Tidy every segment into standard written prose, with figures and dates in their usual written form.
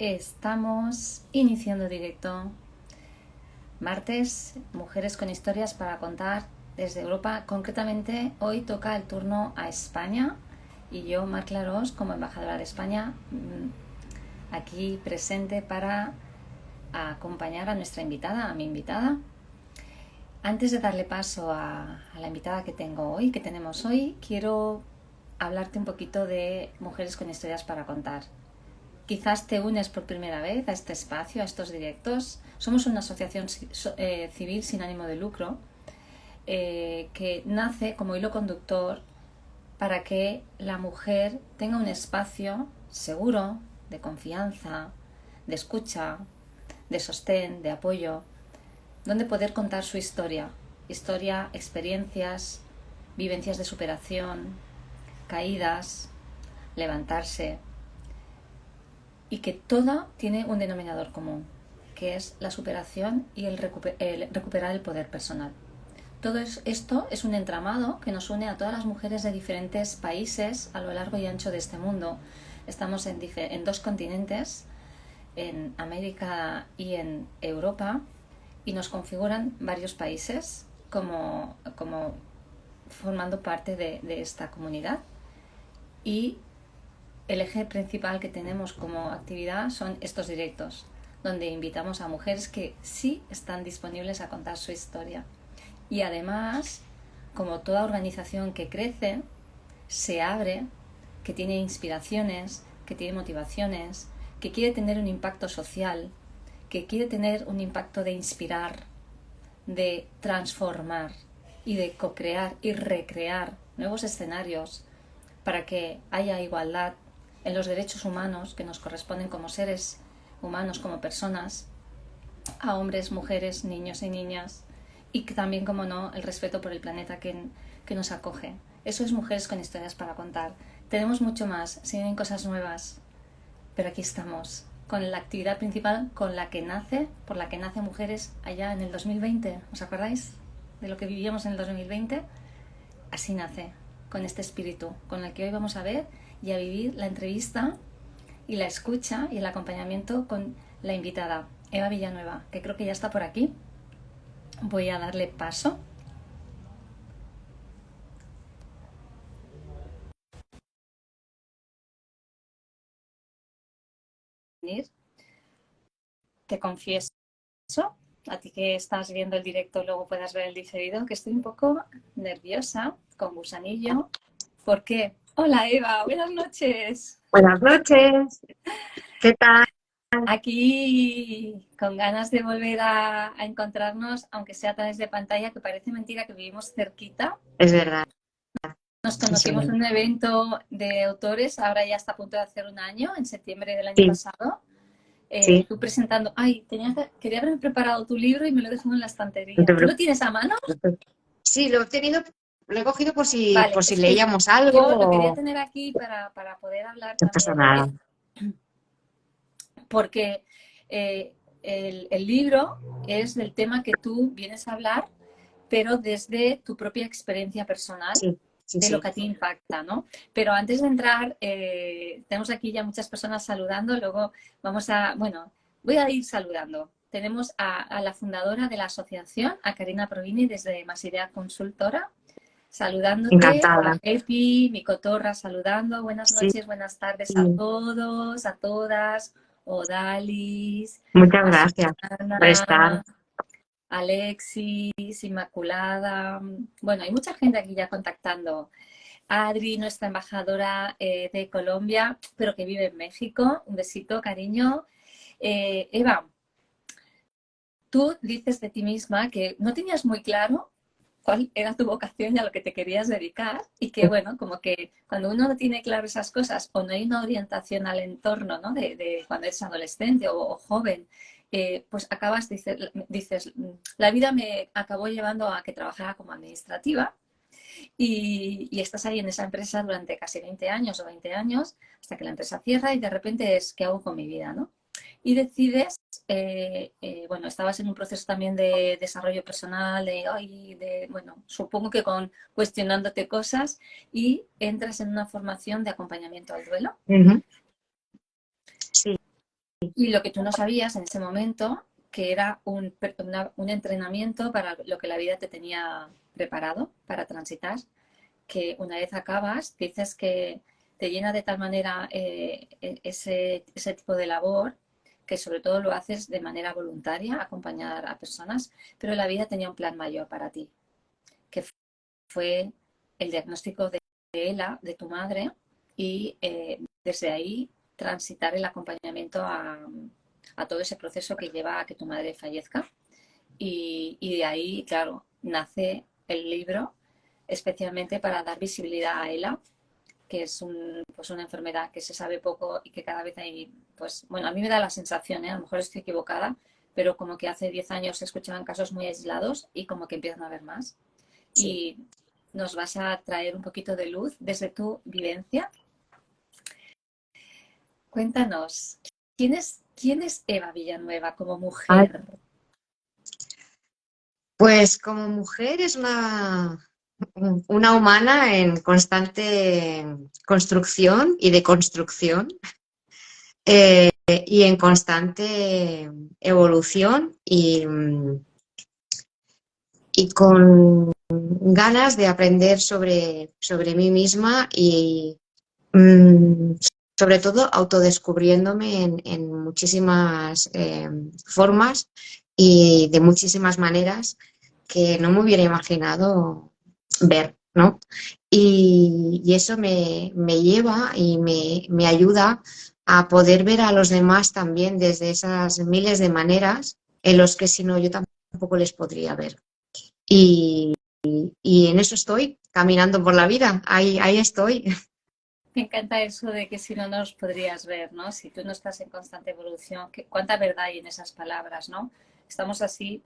Estamos iniciando directo. Martes, mujeres con historias para contar desde Europa. Concretamente, hoy toca el turno a España y yo, Mar Clarós, como embajadora de España, aquí presente para acompañar a nuestra invitada, a mi invitada. Antes de darle paso a la invitada que tenemos hoy, quiero hablarte un poquito de mujeres con historias para contar. Quizás te unes por primera vez a este espacio, a estos directos. Somos una asociación civil sin ánimo de lucro que nace como hilo conductor para que la mujer tenga un espacio seguro, de confianza, de escucha, de sostén, de apoyo, donde poder contar su historia, experiencias, vivencias de superación, caídas, levantarse, y que todo tiene un denominador común, que es la superación y el recuperar el poder personal. Todo esto es un entramado que nos une a todas las mujeres de diferentes países a lo largo y ancho de este mundo. Estamos en dos continentes, en América y en Europa, y nos configuran varios países como formando parte de esta comunidad. Y el eje principal que tenemos como actividad son estos directos, donde invitamos a mujeres que sí están disponibles a contar su historia. Y además, como toda organización que crece, se abre, que tiene inspiraciones, que tiene motivaciones, que quiere tener un impacto social, que quiere tener un impacto de inspirar, de transformar y de co-crear y recrear nuevos escenarios para que haya igualdad en los derechos humanos que nos corresponden como seres humanos, como personas, a hombres, mujeres, niños y niñas, y que también, como no, el respeto por el planeta que nos acoge. Eso es Mujeres con Historias para Contar. Tenemos mucho más, se vienen cosas nuevas, pero aquí estamos, con la actividad principal por la que nace Mujeres allá en el 2020. ¿Os acordáis de lo que vivíamos en el 2020? Así nace, con este espíritu, con el que hoy vamos a ver y a vivir la entrevista y la escucha y el acompañamiento con la invitada, Eva Villanueva, que creo que ya está por aquí. Voy a darle paso. Te confieso, a ti que estás viendo el directo, luego puedas ver el diferido, que estoy un poco nerviosa, con gusanillo. ¿Por qué? Hola Eva, buenas noches. Buenas noches, ¿qué tal? Aquí con ganas de volver a encontrarnos, aunque sea a través de pantalla, que parece mentira que vivimos cerquita. Es verdad, Nos sí, sí, conocimos en un evento de autores, ahora ya está a punto de hacer un año, en septiembre del año sí, pasado. sí, Tú presentando, quería haber preparado tu libro y me lo he dejado en la no estantería. te ¿Tú lo tienes a mano? preocupes. Sí, lo he cogido Vale, por si es que leíamos algo yo lo quería o tener aquí para poder hablar no pasa también de nada. él, porque el libro es del tema que tú vienes a hablar, pero desde tu propia experiencia personal, Sí, sí, de lo sí, que a ti impacta, ¿no? Pero antes de entrar, tenemos aquí ya muchas personas saludando, luego voy a ir saludando. Tenemos a la fundadora de la asociación, a Karina Provini, desde Masidea Consultora, saludándote, a encantada. Epi, mi cotorra, saludando. Buenas Sí, noches, buenas tardes a sí, todos, a todas. Odalis, muchas a gracias por estar. Susana, Alexis, Inmaculada. Bueno, hay mucha gente aquí ya contactando. Adri, nuestra embajadora de Colombia, pero que vive en México. Un besito, cariño. Eva, tú dices de ti misma que no tenías muy claro cuál era tu vocación y a lo que te querías dedicar y que, bueno, como que cuando uno no tiene claro esas cosas o no hay una orientación al entorno, ¿no? De cuando eres adolescente o joven, pues acabas, dices, la vida me acabó llevando a que trabajara como administrativa y estás ahí en esa empresa durante casi 20 años o 20 años hasta que la empresa cierra y de repente es, ¿qué hago con mi vida, no? Y decides, bueno, estabas en un proceso también de desarrollo personal, bueno, supongo que cuestionándote cosas y entras en una formación de acompañamiento al duelo. Ujú. Sí, Y lo que tú no sabías en ese momento, que era un entrenamiento para lo que la vida te tenía preparado para transitar, que una vez acabas, dices que te llena de tal manera ese tipo de labor, que sobre todo lo haces de manera voluntaria, acompañar a personas, pero la vida tenía un plan mayor para ti, que fue el diagnóstico de ELA, de tu madre, y desde ahí transitar el acompañamiento a todo ese proceso que lleva a que tu madre fallezca. Y de ahí, claro, nace el libro especialmente para dar visibilidad a ELA, que es pues una enfermedad que se sabe poco y que cada vez hay, pues bueno, a mí me da la sensación, a lo mejor estoy equivocada, pero como que hace 10 años se escuchaban casos muy aislados y como que empiezan a haber más. Sí. Y nos vas a traer un poquito de luz desde tu vivencia. Cuéntanos, ¿quién es Eva Villanueva como Ay, mujer? pues como mujer es una humana en constante construcción y deconstrucción, y en constante evolución y con ganas de aprender sobre mí misma y mm, sobre todo autodescubriéndome en muchísimas formas y de muchísimas maneras que no me hubiera imaginado ver, ¿no? Y eso me lleva y me ayuda a poder ver a los demás también desde esas miles de maneras en los que si no yo tampoco les podría ver. Y, y en eso estoy, caminando por la vida, ahí estoy. Me encanta eso de que si no nos podrías ver, ¿no? Si tú no estás en constante evolución, ¿cuánta verdad hay en esas palabras, ¿no? Estamos así,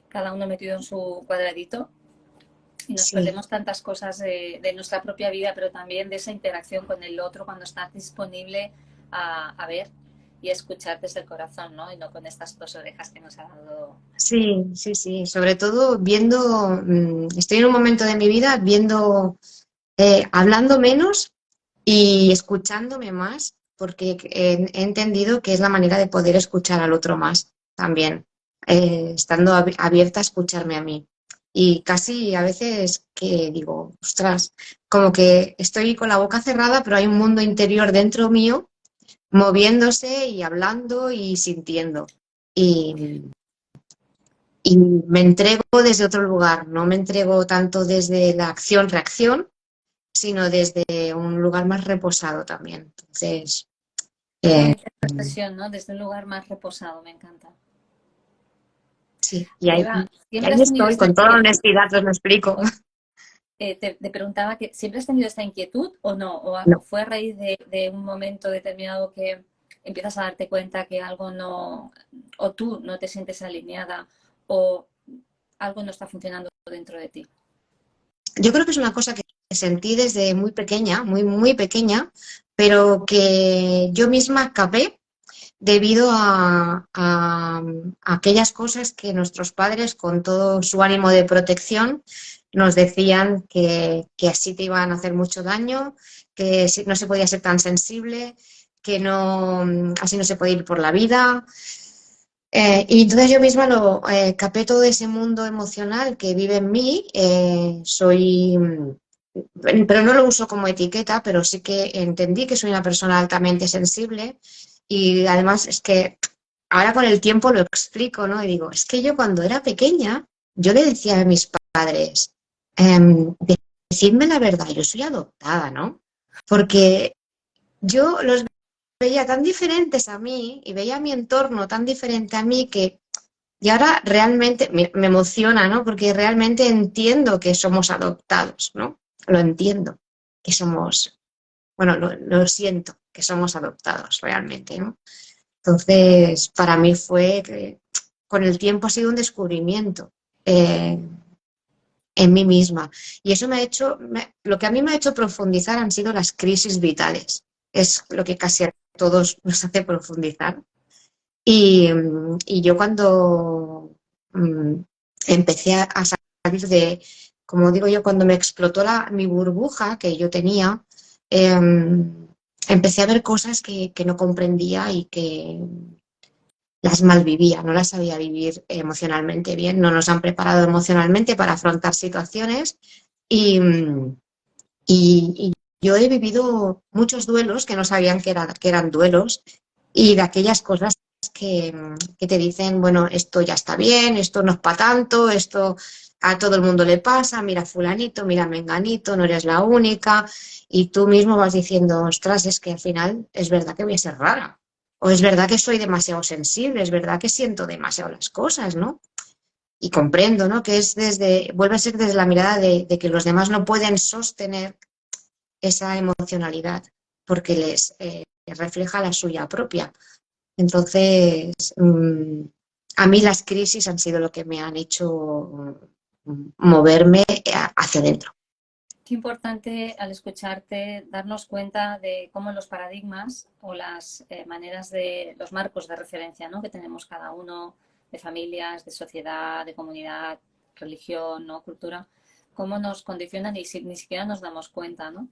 cada uno metido en su cuadradito y nos Sí. perdemos tantas cosas de nuestra propia vida, pero también de esa interacción con el otro cuando estás disponible a ver y a escuchar desde el corazón, ¿no? Y no con estas dos orejas que nos ha dado. Sí, sí, sí. Sobre todo viendo, estoy en un momento de mi vida viendo, hablando menos y escuchándome más, porque he entendido que es la manera de poder escuchar al otro más también, estando abierta a escucharme a mí. Y casi a veces que digo, ostras, como que estoy con la boca cerrada, pero hay un mundo interior dentro mío moviéndose y hablando y sintiendo. Y, y me entrego desde otro lugar, no me entrego tanto desde la acción-reacción, sino desde un lugar más reposado también. Entonces, Qué eh, bonita expresión, ¿no? Desde un lugar más reposado, me encanta. sí, Eva, y ¿siempre ahí has tenido estoy, esta con toda inquietud? honestidad os lo explico. Te preguntaba que siempre has tenido esta inquietud o no, o No, fue a raíz de un momento determinado que empiezas a darte cuenta que algo no, o tú no te sientes alineada, o algo no está funcionando dentro de ti. yo creo que es una cosa que sentí desde muy pequeña, muy, muy pequeña, pero que yo misma capé debido a aquellas cosas que nuestros padres, con todo su ánimo de protección, nos decían que así te iban a hacer mucho daño, que no se podía ser tan sensible, que no, así no se puede ir por la vida. Y entonces yo misma lo capé todo ese mundo emocional que vive en mí. Pero no lo uso como etiqueta, pero sí que entendí que soy una persona altamente sensible y además es que ahora con el tiempo lo explico, ¿no? Y digo, es que yo cuando era pequeña, yo le decía a mis padres, em, decidme la verdad, yo soy adoptada, ¿no? Porque yo los veía tan diferentes a mí y veía mi entorno tan diferente a mí que, y ahora realmente me emociona, ¿no? Porque realmente entiendo que somos adoptados, ¿no? Lo entiendo, que somos, bueno, lo siento, que somos adoptados realmente, ¿no? Entonces, para mí fue que con el tiempo ha sido un descubrimiento eh, en mí misma. Y eso me ha hecho, lo que a mí me ha hecho profundizar han sido las crisis vitales. Es lo que casi a todos nos hace profundizar. Y yo cuando mm, empecé a salir de, como digo yo, cuando me explotó mi burbuja que yo tenía, eh, empecé a ver cosas que no comprendía y que las malvivía, no las sabía vivir emocionalmente bien, no nos han preparado emocionalmente para afrontar situaciones y, y yo he vivido muchos duelos que no sabían que eran duelos y de aquellas cosas que te dicen, bueno, esto ya está bien, esto no es para tanto, esto a todo el mundo le pasa, mira fulanito, mira menganito, no eres la única, y tú mismo vas diciendo, ostras, es que al final es verdad que voy a ser rara, o es verdad que soy demasiado sensible, es verdad que siento demasiado las cosas, ¿no? Y comprendo, ¿no? Que es vuelve a ser desde la mirada de que los demás no pueden sostener esa emocionalidad porque les refleja la suya propia. Entonces, a mí las crisis han sido lo que me han hecho moverme hacia adentro. Qué importante al escucharte darnos cuenta de cómo los paradigmas o las maneras de los marcos de referencia, ¿no?, que tenemos cada uno, de familias, de sociedad, de comunidad, religión, ¿no?, cultura, cómo nos condicionan y ni siquiera nos damos cuenta, ¿no?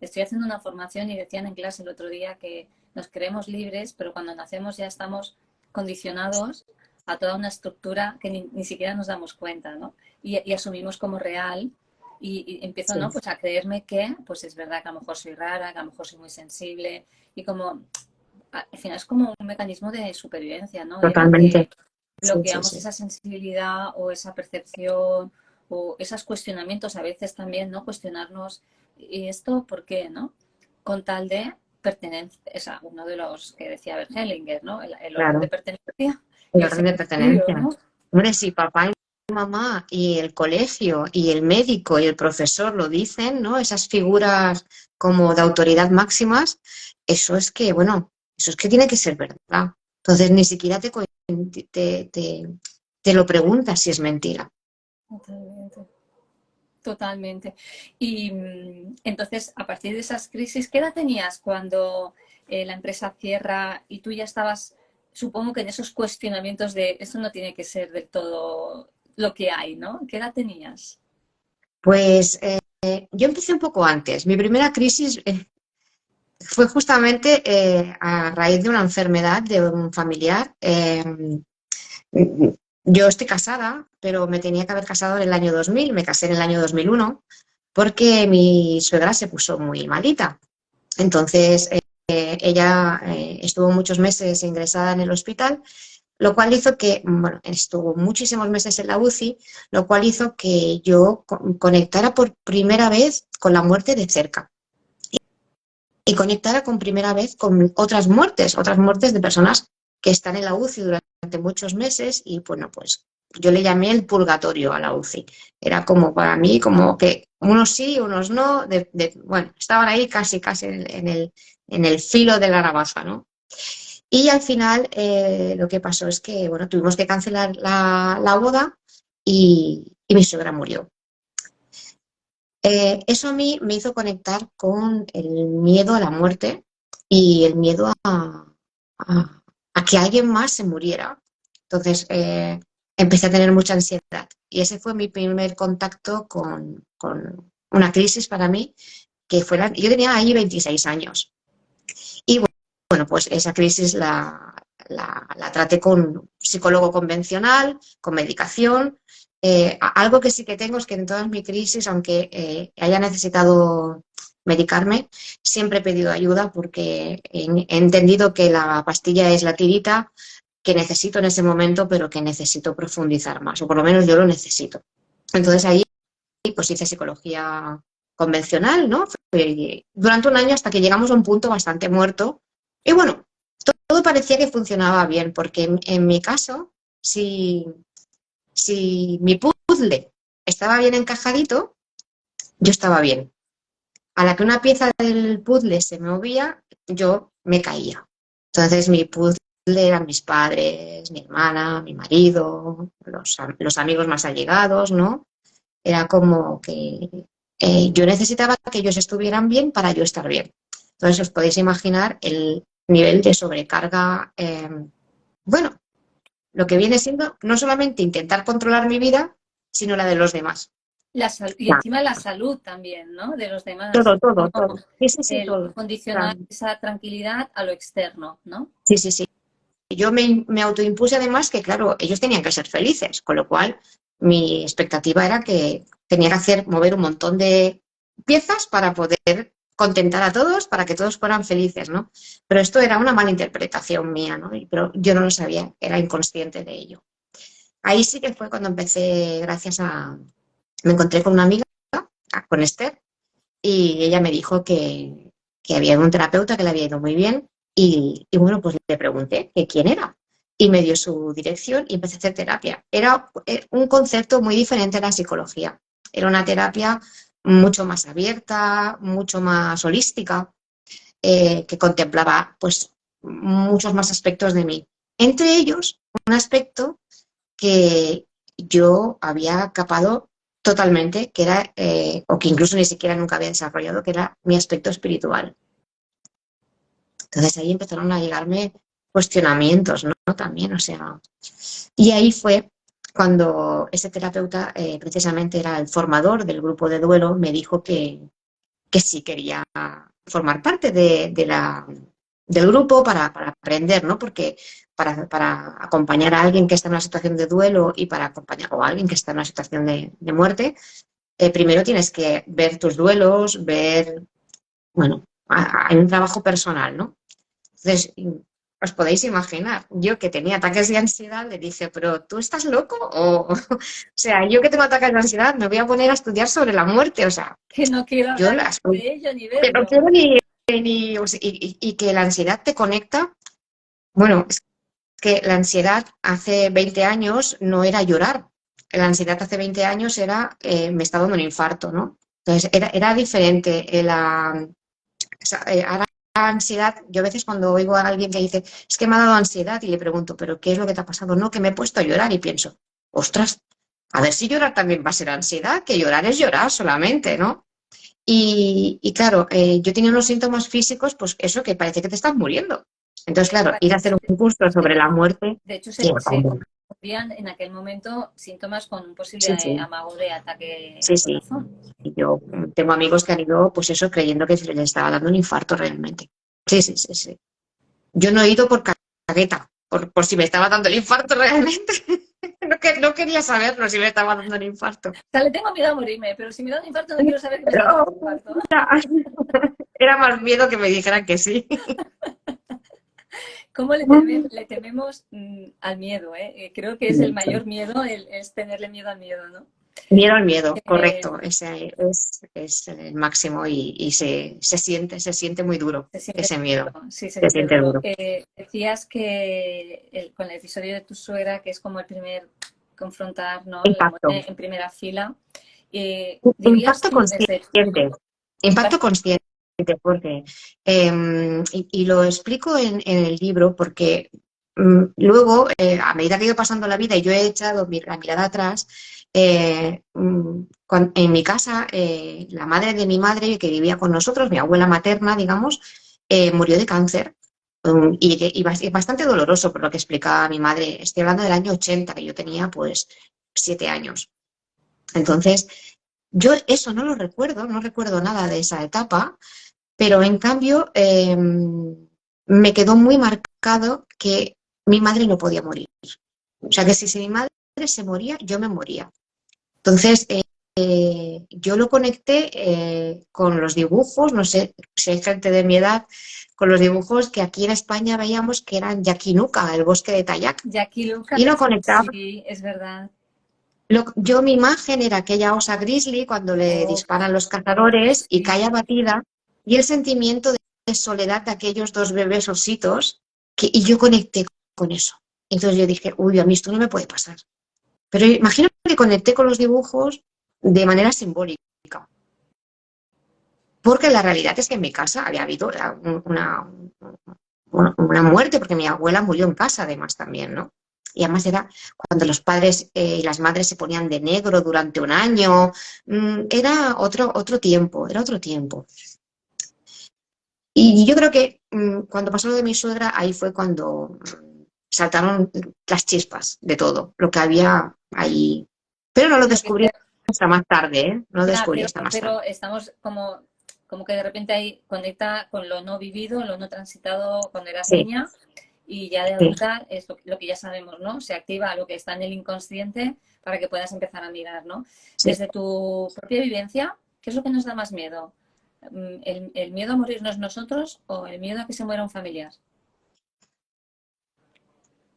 Estoy haciendo una formación y decían en clase el otro día que nos creemos libres, pero cuando nacemos ya estamos condicionados a toda una estructura que ni siquiera nos damos cuenta, ¿no? Y asumimos como real y empiezo, ¿no?, Sí, pues a creerme que pues es verdad que a lo mejor soy rara, que a lo mejor soy muy sensible y como al final es como un mecanismo de supervivencia, ¿no? De totalmente. Sí, sí, bloqueamos sí. esa sensibilidad o esa percepción o esos cuestionamientos a veces también, ¿no? Cuestionarnos, ¿y esto por qué, no? Con tal de pertenencia, esa, uno de los que decía Bert Hellinger, ¿no? El orden de Claro, pertenencia el y el orden de sentido, pertenencia. ¿no? Hombre, si papá y mamá y el colegio y el médico y el profesor lo dicen, ¿no? Esas figuras como de autoridad máximas, eso es que, bueno, eso es que tiene que ser verdad. Entonces ni siquiera te lo preguntas si es mentira. Totalmente. Totalmente. Y entonces, a partir de esas crisis, ¿qué edad tenías cuando la empresa cierra y tú ya estabas, supongo que en esos cuestionamientos de eso no tiene que ser del todo lo que hay, ¿no? ¿Qué edad tenías? Pues yo empecé un poco antes. Mi primera crisis fue justamente a raíz de una enfermedad de un familiar. Yo estoy casada, pero me tenía que haber casado en el año 2000. Me casé en el año 2001 porque mi suegra se puso muy malita. Entonces, ella estuvo muchos meses ingresada en el hospital, lo cual hizo que, bueno, estuvo muchísimos meses en la UCI, lo cual hizo que yo conectara por primera vez con la muerte de cerca y conectara con primera vez con otras muertes de personas que están en la UCI durante muchos meses y bueno, pues yo le llamé el purgatorio a la UCI. Era como para mí, como que unos sí, unos no, bueno, estaban ahí casi en el filo de la navaja, ¿no? Y al final lo que pasó es que, bueno, tuvimos que cancelar la boda y mi suegra murió. Eso a mí me hizo conectar con el miedo a la muerte y el miedo a que alguien más se muriera. Entonces empecé a tener mucha ansiedad y ese fue mi primer contacto con una crisis para mí, yo tenía ahí 26 años y bueno, pues esa crisis la traté con psicólogo convencional, con medicación. Algo que sí que tengo es que en todas mis crisis, aunque haya necesitado medicarme, siempre he pedido ayuda porque he entendido que la pastilla es la tirita que necesito en ese momento, pero que necesito profundizar más, o por lo menos yo lo necesito. Entonces ahí pues hice psicología convencional, ¿no? Durante un año hasta que llegamos a un punto bastante muerto. Y bueno, todo parecía que funcionaba bien, porque en mi caso, si, si mi puzzle estaba bien encajadito, yo estaba bien. A la que una pieza del puzzle se movía, yo me caía. Entonces mi puzzle eran mis padres, mi hermana, mi marido, los amigos más allegados, ¿no? Era como que yo necesitaba que ellos estuvieran bien para yo estar bien. Entonces os podéis imaginar el nivel de sobrecarga, bueno, lo que viene siendo no solamente intentar controlar mi vida, sino la de los demás. Y encima la salud también, ¿no? De los demás. Todo, todo, Como todo. Sí, sí, sí, el todo. O condicionar sea, esa tranquilidad a lo externo, ¿no? sí, sí, sí. Yo me autoimpuse además que, claro, ellos tenían que ser felices, con lo cual mi expectativa era que tenía que mover un montón de piezas para poder contentar a todos, para que todos fueran felices, ¿no? Pero esto era una mala interpretación mía, ¿no? Pero yo no lo sabía, era inconsciente de ello. Ahí sí que fue cuando empecé, me encontré con una amiga, con Esther, y ella me dijo que había un terapeuta que le había ido muy bien y bueno, pues le pregunté que quién era y me dio su dirección y empecé a hacer terapia. Era un concepto muy diferente a la psicología. Era una terapia mucho más abierta, mucho más holística, que contemplaba pues muchos más aspectos de mí. Entre ellos, un aspecto que yo había capado totalmente, que era, o que incluso ni siquiera nunca había desarrollado, que era mi aspecto espiritual. Entonces ahí empezaron a llegarme cuestionamientos, ¿no? También, o sea, y ahí fue cuando ese terapeuta, precisamente era el formador del grupo de duelo, me dijo que sí quería formar parte del grupo para aprender, ¿no? Porque para acompañar a alguien que está en una situación de duelo y para acompañar a alguien que está en una situación de muerte, primero tienes que ver tus duelos, bueno, hay un trabajo personal, ¿no? Entonces, os podéis imaginar, yo que tenía ataques de ansiedad, le dije, pero ¿tú estás loco? O sea, yo que tengo ataques de ansiedad, me voy a poner a estudiar sobre la muerte, o sea, Que no quiero yo hablar las de ello ni que no verlo. quiero o sea, y que la ansiedad te conecta. Bueno, es que la ansiedad hace 20 años no era llorar. La ansiedad hace 20 años era, me está dando un infarto, ¿no? Entonces, era diferente. O sea, ahora la ansiedad, yo a veces cuando oigo a alguien que dice, es que me ha dado ansiedad y le pregunto, ¿pero qué es lo que te ha pasado? No, que me he puesto a llorar y pienso, ostras, a ver si llorar también va a ser ansiedad, que llorar es llorar solamente, ¿no? Y claro, yo tenía unos síntomas físicos, pues eso, que parece que te estás muriendo. Entonces, claro, ir a hacer un curso sobre la muerte, De hecho, sí, se confundían en aquel momento síntomas con un posible sí, sí, amago de ataque sí, al sí. corazón. Y yo tengo amigos que han ido, pues eso, creyendo que se les estaba dando un infarto realmente. Sí, sí, sí, sí. Yo no he ido por cagueta, por si me estaba dando el infarto realmente. No quería saberlo si me estaba dando el infarto. O sea, le tengo miedo a morirme, pero si me da un infarto no quiero saber que me está dando Pero, un infarto. era más miedo que me dijeran que sí. ¿Cómo le tememos al miedo? Creo que es el mayor miedo, es tenerle miedo al miedo, ¿no? Miedo al miedo, Eh, correcto. Ese es el máximo y se siente muy duro Se siente ese miedo. duro, sí, se Se siente siente duro. duro. Decías que con el episodio de tu suegra, que es como el primer confrontar, ¿no? La Impacto. muerte en primera fila, dirías Impacto tú desde consciente. Impacto impacto. consciente, porque, y lo explico en el libro, porque luego, a medida que he ido pasando la vida y yo he echado la mirada atrás, en mi casa, la madre de mi madre, que vivía con nosotros, mi abuela materna, digamos, murió de cáncer. Y bastante doloroso por lo que explicaba mi madre. Estoy hablando del año 80, que yo tenía pues 7 años. Entonces, yo eso no lo recuerdo, no recuerdo nada de esa etapa, pero en cambio me quedó muy marcado que mi madre no podía morir. O sea, que si mi madre se moría, yo me moría. Entonces, yo lo conecté con los dibujos, no sé si hay gente de mi edad, con los dibujos que aquí en España veíamos que eran Yaquinuca, el bosque de Tayac, Jackie Lucas, y lo conectaba. sí, es verdad. Yo mi imagen era aquella osa grizzly cuando le Oh, disparan los cazadores y cae sí. abatida, y el sentimiento de soledad de aquellos dos bebés ositos, y yo conecté con eso. Entonces yo dije, uy, a mí esto no me puede pasar. Pero imagino que conecté con los dibujos de manera simbólica, porque la realidad es que en mi casa había habido una muerte, porque mi abuela murió en casa además también, ¿no? Y además era cuando los padres y las madres se ponían de negro durante un año, era otro tiempo, era otro tiempo. Y yo creo que cuando pasó lo de mi suegra, ahí fue cuando saltaron las chispas de todo, lo que había ahí. Pero no lo Lo que descubrí hasta más tarde, ¿eh? No Ya, descubrí hasta más tarde. pero estamos como que de repente ahí conecta con lo no vivido, lo no transitado cuando eras Sí, niña y ya de sí, adulta es lo que ya sabemos, ¿no? Se activa lo que está en el inconsciente para que puedas empezar a mirar, ¿no? sí. Desde tu propia vivencia, ¿qué es lo que nos da más miedo? ¿El miedo a morirnos nosotros o el miedo a que se muera un familiar?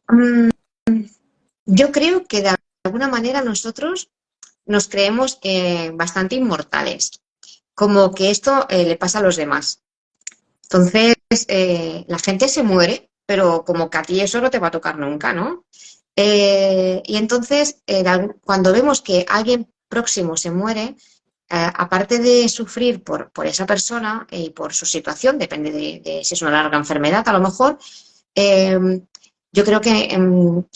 Mm, yo creo que de alguna manera nosotros nos creemos bastante inmortales, como que esto le pasa a los demás. Entonces, la gente se muere, pero como que a ti eso no te va a tocar nunca, ¿no? Y entonces, cuando vemos que alguien próximo se muere, aparte de sufrir por esa persona y por su situación, depende de si es una larga enfermedad, a lo mejor, eh, yo creo que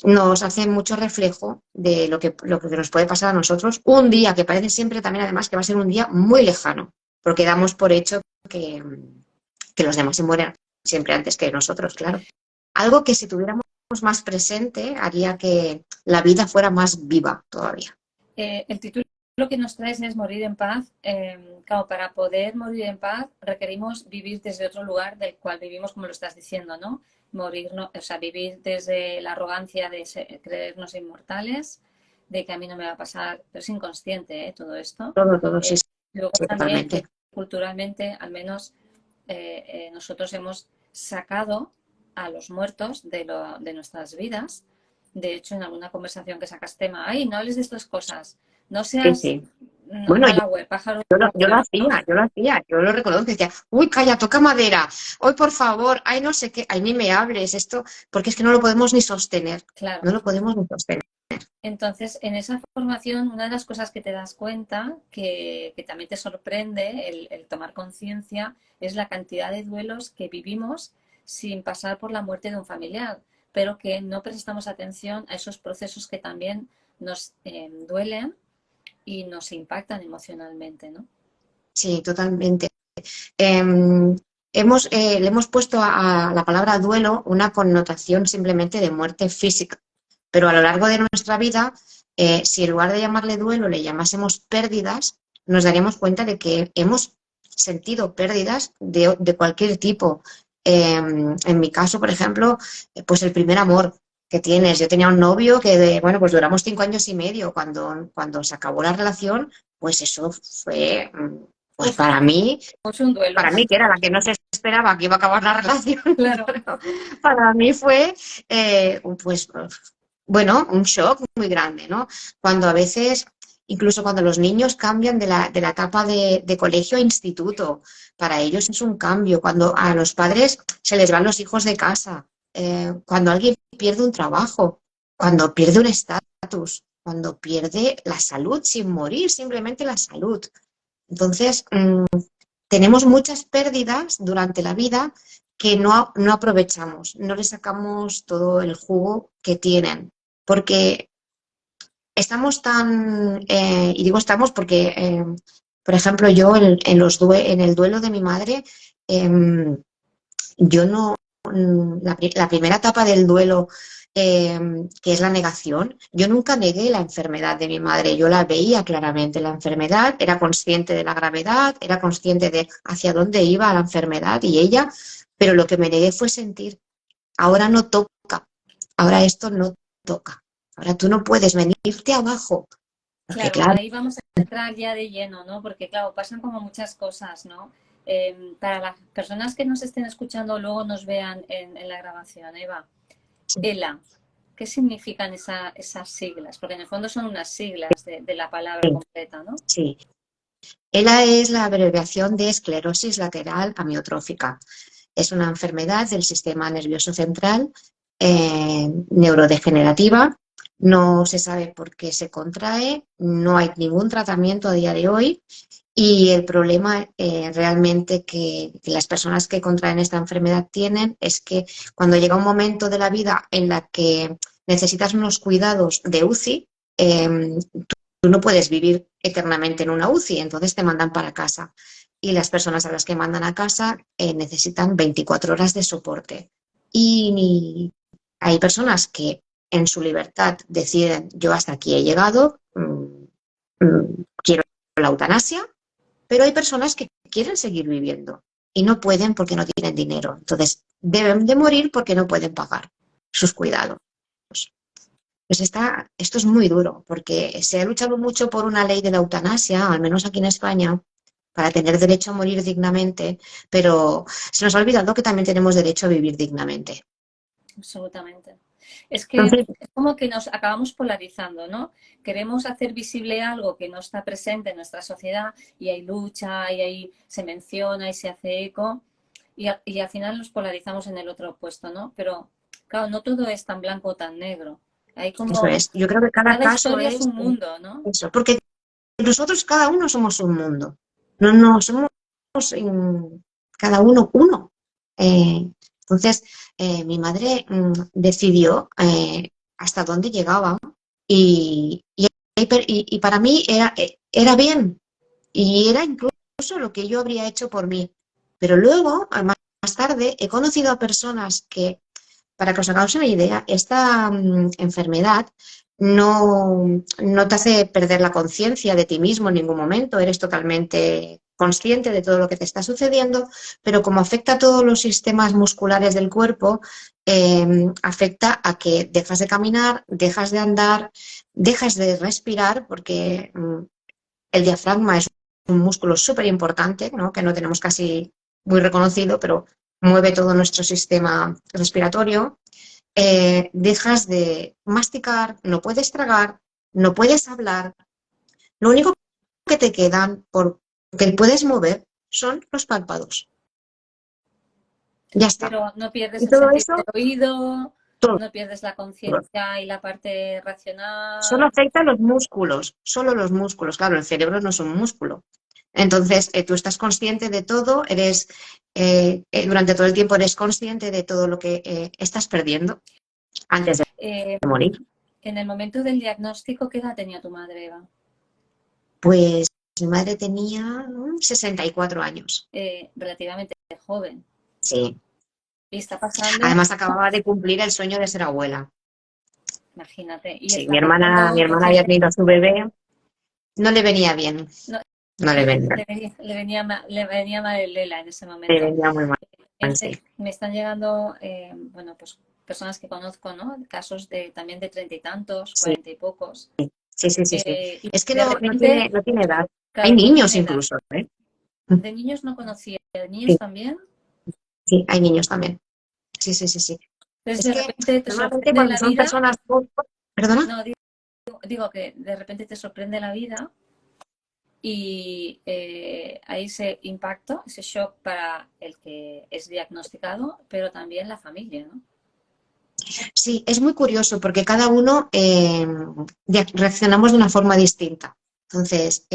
nos hace mucho reflejo de lo que nos puede pasar a nosotros un día que parece siempre también además que va a ser un día muy lejano, porque damos por hecho que los demás se mueren siempre antes que nosotros, claro. Algo que si tuviéramos más presente haría que la vida fuera más viva todavía. El título que nos traes es Morir en paz. Claro, para poder morir en paz requerimos vivir desde otro lugar del cual vivimos, como lo estás diciendo, ¿no? Morir, no, o sea, vivir desde la arrogancia de creernos inmortales, de que a mí no me va a pasar, pero es inconsciente, ¿eh? Todo esto. Todo, sí, Eh, Luego sí, también totalmente. que culturalmente, al menos nosotros hemos sacado a los muertos de nuestras vidas. De hecho, en alguna conversación que sacas tema, ay, no hables de estas cosas, no Sí, seas sí. Bueno, mala web, pájaro yo lo vuelo, ¿no? hacía, yo lo reconozco, decía, uy, calla, toca madera, hoy por favor, ay, no sé qué, ay, ni me hables, esto, porque es que no lo podemos ni sostener, Claro. no lo podemos ni sostener. Entonces, en esa formación, una de las cosas que te das cuenta, que también te sorprende el tomar conciencia, es la cantidad de duelos que vivimos sin pasar por la muerte de un familiar, pero que no prestamos atención a esos procesos que también nos duelen y nos impactan emocionalmente, ¿no? Sí, totalmente. Eh, le hemos puesto a la palabra duelo una connotación simplemente de muerte física, pero a lo largo de nuestra vida, si en lugar de llamarle duelo le llamásemos pérdidas, nos daríamos cuenta de que hemos sentido pérdidas de cualquier tipo. En mi caso, por ejemplo, pues el primer amor que tienes. Yo tenía un novio que, bueno, pues duramos 5 años y medio. Cuando se acabó la relación, pues eso fue, pues Uf, es un duelo. para mí, que era la que no se esperaba que iba a acabar la relación, Claro. para mí fue, pues, bueno, un shock muy grande, ¿no? Cuando a veces, incluso cuando los niños cambian de la etapa de colegio a instituto, para ellos es un cambio. Cuando a los padres se les van los hijos de casa, cuando alguien pierde un trabajo, cuando pierde un estatus, cuando pierde la salud sin morir, simplemente la salud. Entonces, tenemos muchas pérdidas durante la vida que no aprovechamos, no le sacamos todo el jugo que tienen, porque estamos y digo estamos porque, por ejemplo, yo en el duelo de mi madre, eh, yo no, la primera etapa del duelo, que es la negación, yo nunca negué la enfermedad de mi madre, yo la veía claramente, la enfermedad, era consciente de la gravedad, era consciente de hacia dónde iba la enfermedad y ella, pero lo que me negué fue sentir, ahora no toca, ahora esto no toca, ahora tú no puedes venirte abajo, porque Claro, claro, ahí vamos a entrar ya de lleno, ¿no? Porque, claro, pasan como muchas cosas, ¿no? Para las personas que nos estén escuchando luego nos vean en la grabación, Eva, sí, ELA, ¿qué significan esas siglas? Porque en el fondo son unas siglas de la palabra completa, ¿no? sí. ELA es la abreviación de esclerosis lateral amiotrófica. Es una enfermedad del sistema nervioso central, neurodegenerativa. No se sabe por qué se contrae, no hay ningún tratamiento a día de hoy y el problema realmente que las personas que contraen esta enfermedad tienen es que cuando llega un momento de la vida en la que necesitas unos cuidados de UCI, tú no puedes vivir eternamente en una UCI, entonces te mandan para casa. Y las personas a las que mandan a casa necesitan 24 horas de soporte. Y hay personas que en su libertad deciden, yo hasta aquí he llegado, quiero la eutanasia, pero hay personas que quieren seguir viviendo y no pueden porque no tienen dinero. Entonces, deben de morir porque no pueden pagar sus cuidados. Pues esto es muy duro, porque se ha luchado mucho por una ley de la eutanasia, al menos aquí en España, para tener derecho a morir dignamente, pero se nos ha olvidado que también tenemos derecho a vivir dignamente. Absolutamente. Es que Entonces, es como que nos acabamos polarizando, ¿no? Queremos hacer visible algo que no está presente en nuestra sociedad y hay lucha y ahí se menciona y se hace eco y al final nos polarizamos en el otro opuesto, ¿no? Pero claro, no todo es tan blanco o tan negro. Hay eso como, es. Yo creo que cada cada caso historia es es un mundo, ¿no? eso, porque nosotros cada uno somos un mundo. No somos cada uno uno. Entonces, mi madre decidió hasta dónde llegaba y para mí era bien y era incluso lo que yo habría hecho por mí. Pero luego, más tarde, he conocido a personas que, para que os hagáis una idea, esta enfermedad no te hace perder la conciencia de ti mismo en ningún momento, eres totalmente consciente de todo lo que te está sucediendo, pero como afecta a todos los sistemas musculares del cuerpo, afecta a que dejas de caminar, dejas de andar, dejas de respirar, porque el diafragma es un músculo súper importante, ¿no? Que no tenemos casi muy reconocido, pero mueve todo nuestro sistema respiratorio. Dejas de masticar, no puedes tragar, no puedes hablar. Lo único que te quedan por que puedes mover son los párpados. Ya está. Pero no pierdes Y el todo sentido eso, del oído, todo. no pierdes la conciencia y la parte Solo racional. afecta a los músculos, solo los músculos. Claro, el cerebro no es un músculo. Entonces, tú estás consciente de todo, durante todo el tiempo eres consciente de todo lo que estás perdiendo antes de Eh, morir. en el momento del diagnóstico, ¿qué edad tenía tu madre, Eva? Pues mi madre tenía 64 años. Relativamente joven. Sí. Y está pasando, Además acababa de cumplir el sueño de ser abuela. imagínate, y Sí, está mi pasando hermana había tenido a su bebé. No le venía bien. no, No le venía. le venía mal el Lela en ese Le momento. venía muy mal, sí. Me están llegando, bueno, pues personas que conozco, ¿no? Casos de también de 30 y tantos, Sí, 40 y pocos. sí, sí, sí, sí. Y Es que de repente, no tiene edad. Hay claro, no niños tiene edad. incluso, ¿eh? De niños no conocía, de niños Sí, también. sí, hay niños también. Sí, sí, sí, sí. Entonces Es de que repente te normalmente sorprende cuando la son vida. personas... ¿Perdona? No, digo que de repente te sorprende la vida y hay ese impacto, ese shock para el que es diagnosticado, pero también la familia, ¿no? Sí, es muy curioso porque cada uno reaccionamos de una forma distinta. Entonces,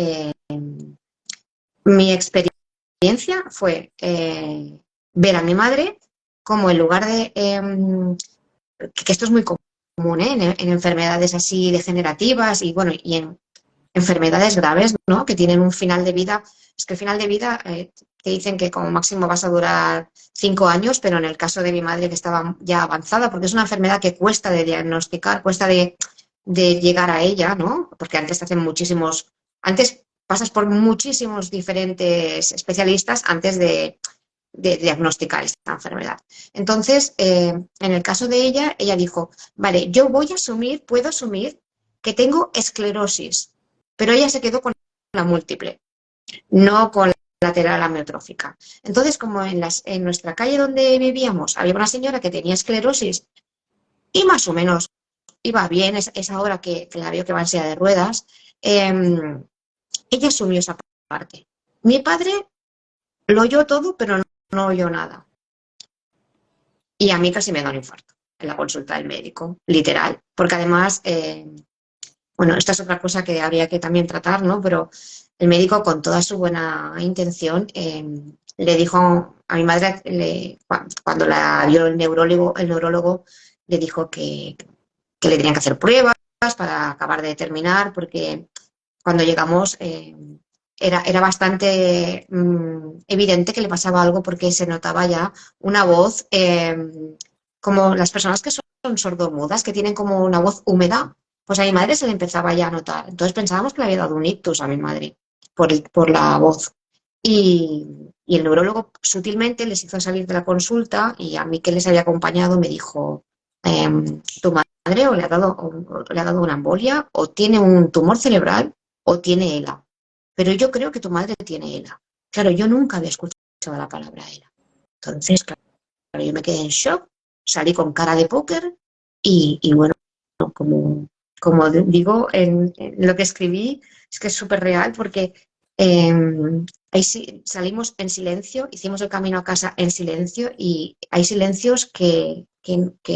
mi experiencia fue ver a mi madre como en lugar de, que esto es muy común, en enfermedades así degenerativas y bueno, y en enfermedades graves, ¿no? Que tienen un final de vida. Es que el final de vida te dicen que como máximo vas a durar 5 años, pero en el caso de mi madre que estaba ya avanzada, porque es una enfermedad que cuesta de diagnosticar, cuesta de llegar a ella, ¿no? Porque antes te hacen antes pasas por muchísimos diferentes especialistas antes de diagnosticar esta enfermedad. Entonces, en el caso de ella dijo, vale, yo puedo asumir que tengo esclerosis, pero ella se quedó con la múltiple, no con la lateral amiotrófica. Entonces, como en nuestra calle donde vivíamos había una señora que tenía esclerosis y más o menos iba bien, esa hora que la vio que va en silla de ruedas, ella asumió esa parte. Mi padre lo oyó todo, pero no oyó nada. Y a mí casi me da un infarto en la consulta del médico, literal, porque además, bueno, esta es otra cosa que habría que también tratar, ¿no? Pero el médico, con toda su buena intención, le dijo a mi madre, cuando la vio el neurólogo le dijo que le tenían que hacer pruebas para acabar de determinar, porque cuando llegamos era bastante evidente que le pasaba algo porque se notaba ya una voz como las personas que son sordomudas, que tienen como una voz húmeda, pues a mi madre se le empezaba ya a notar. Entonces pensábamos que le había dado un ictus a mi madre por la voz. Y el neurólogo sutilmente les hizo salir de la consulta y a mí que les había acompañado me dijo, tu madre o le ha dado una embolia o tiene un tumor cerebral o tiene ELA. Pero yo creo que tu madre tiene ELA. Claro, yo nunca había escuchado la palabra ELA. Entonces, claro, yo me quedé en shock, salí con cara de póker y bueno, como, como digo, en lo que escribí es que es súper real porque eh, ahí sí, salimos en silencio, hicimos el camino a casa en silencio y hay silencios que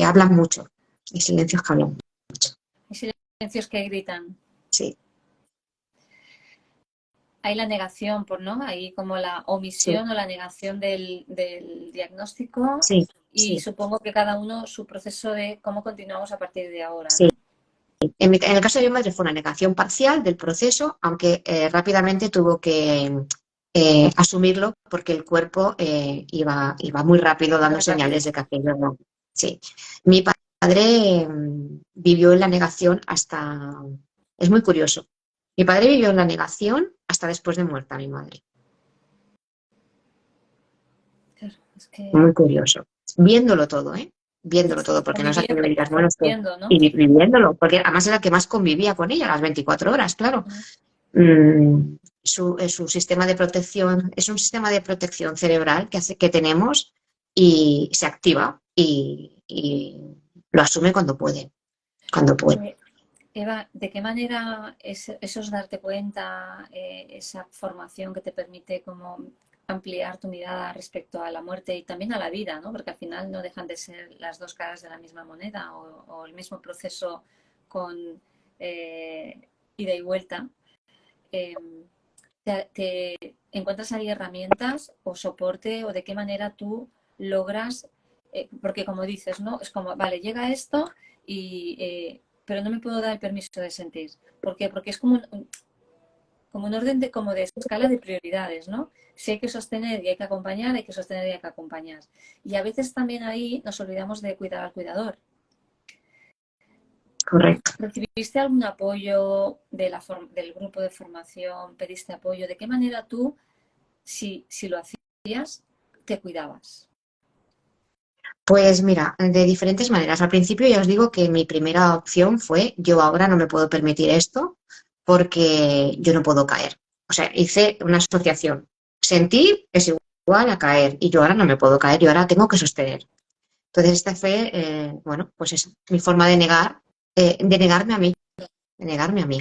hablan mucho, hay silencios que hablan mucho, Hay silencios que gritan. sí, Hay la negación, por no, hay como la sí, omisión o la negación del diagnóstico sí, y sí, supongo que cada uno su proceso de cómo continuamos a partir de ahora, sí. ¿no? En el caso de mi madre fue una negación parcial del proceso, aunque rápidamente tuvo que asumirlo porque el cuerpo iba muy rápido dando Muy rápido. señales de que aquello no. Sí. Mi padre vivió en la negación hasta... Es muy curioso. Mi padre vivió en la negación hasta después de muerta mi madre. Claro, es que Muy curioso. Viéndolo todo, ¿eh? Viéndolo todo, porque no es aquello conviviendo, que digas, bueno, es que... conviviendo, ¿no? Y viviéndolo, porque además era la que más convivía con ella, las 24 horas, claro. Ujú. Su sistema de protección es un sistema de protección cerebral que tenemos y se activa y lo asume cuando puede, cuando puede. Eh, Eva, ¿de qué manera eso es darte cuenta, esa formación que te permite como ampliar tu mirada respecto a la muerte y también a la vida, ¿no? Porque al final no dejan de ser las dos caras de la misma moneda o el mismo proceso con ida y vuelta. Eh, te encuentras ahí herramientas o soporte o de qué manera tú logras, porque como dices, ¿no? Es como, vale, llega esto pero no me puedo dar el permiso de sentir. ¿Por qué? Porque es como un orden como de escala de prioridades, ¿no? Si hay que sostener y hay que acompañar, hay que sostener y hay que acompañar. Y a veces también ahí nos olvidamos de cuidar al cuidador. Correcto. ¿Recibiste algún apoyo del grupo de formación? ¿Pediste apoyo? ¿De qué manera tú, si lo hacías, te cuidabas? Pues mira, de diferentes maneras. Al principio ya os digo que mi primera opción fue yo ahora no me puedo permitir esto porque yo no puedo caer. O sea, hice una asociación. Sentir es igual a caer y yo ahora no me puedo caer, yo ahora tengo que sostener. Entonces, esta fue, bueno, pues eso, mi forma de negarme a mí, de negarme a mí.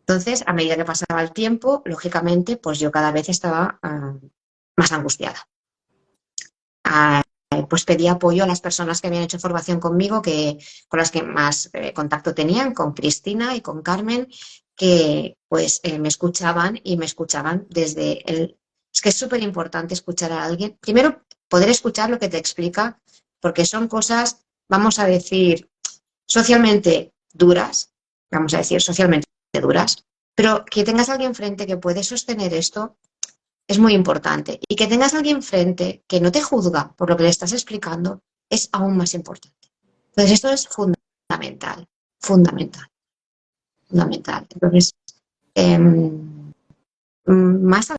Entonces, a medida que pasaba el tiempo, lógicamente, pues yo cada vez estaba más angustiada. Ah, pues pedí apoyo a las personas que habían hecho formación conmigo, con las que más contacto tenían, con Cristina y con Carmen, que pues me escuchaban y me escuchaban desde el... Es que es súper importante escuchar a alguien. Primero, poder escuchar lo que te explica, porque son cosas, vamos a decir, socialmente duras, vamos a decir socialmente duras, pero que tengas a alguien frente que puede sostener esto es muy importante. Y que tengas a alguien frente que no te juzga por lo que le estás explicando es aún más importante. Entonces, esto es fundamental, fundamental, fundamental. Entonces, eh, más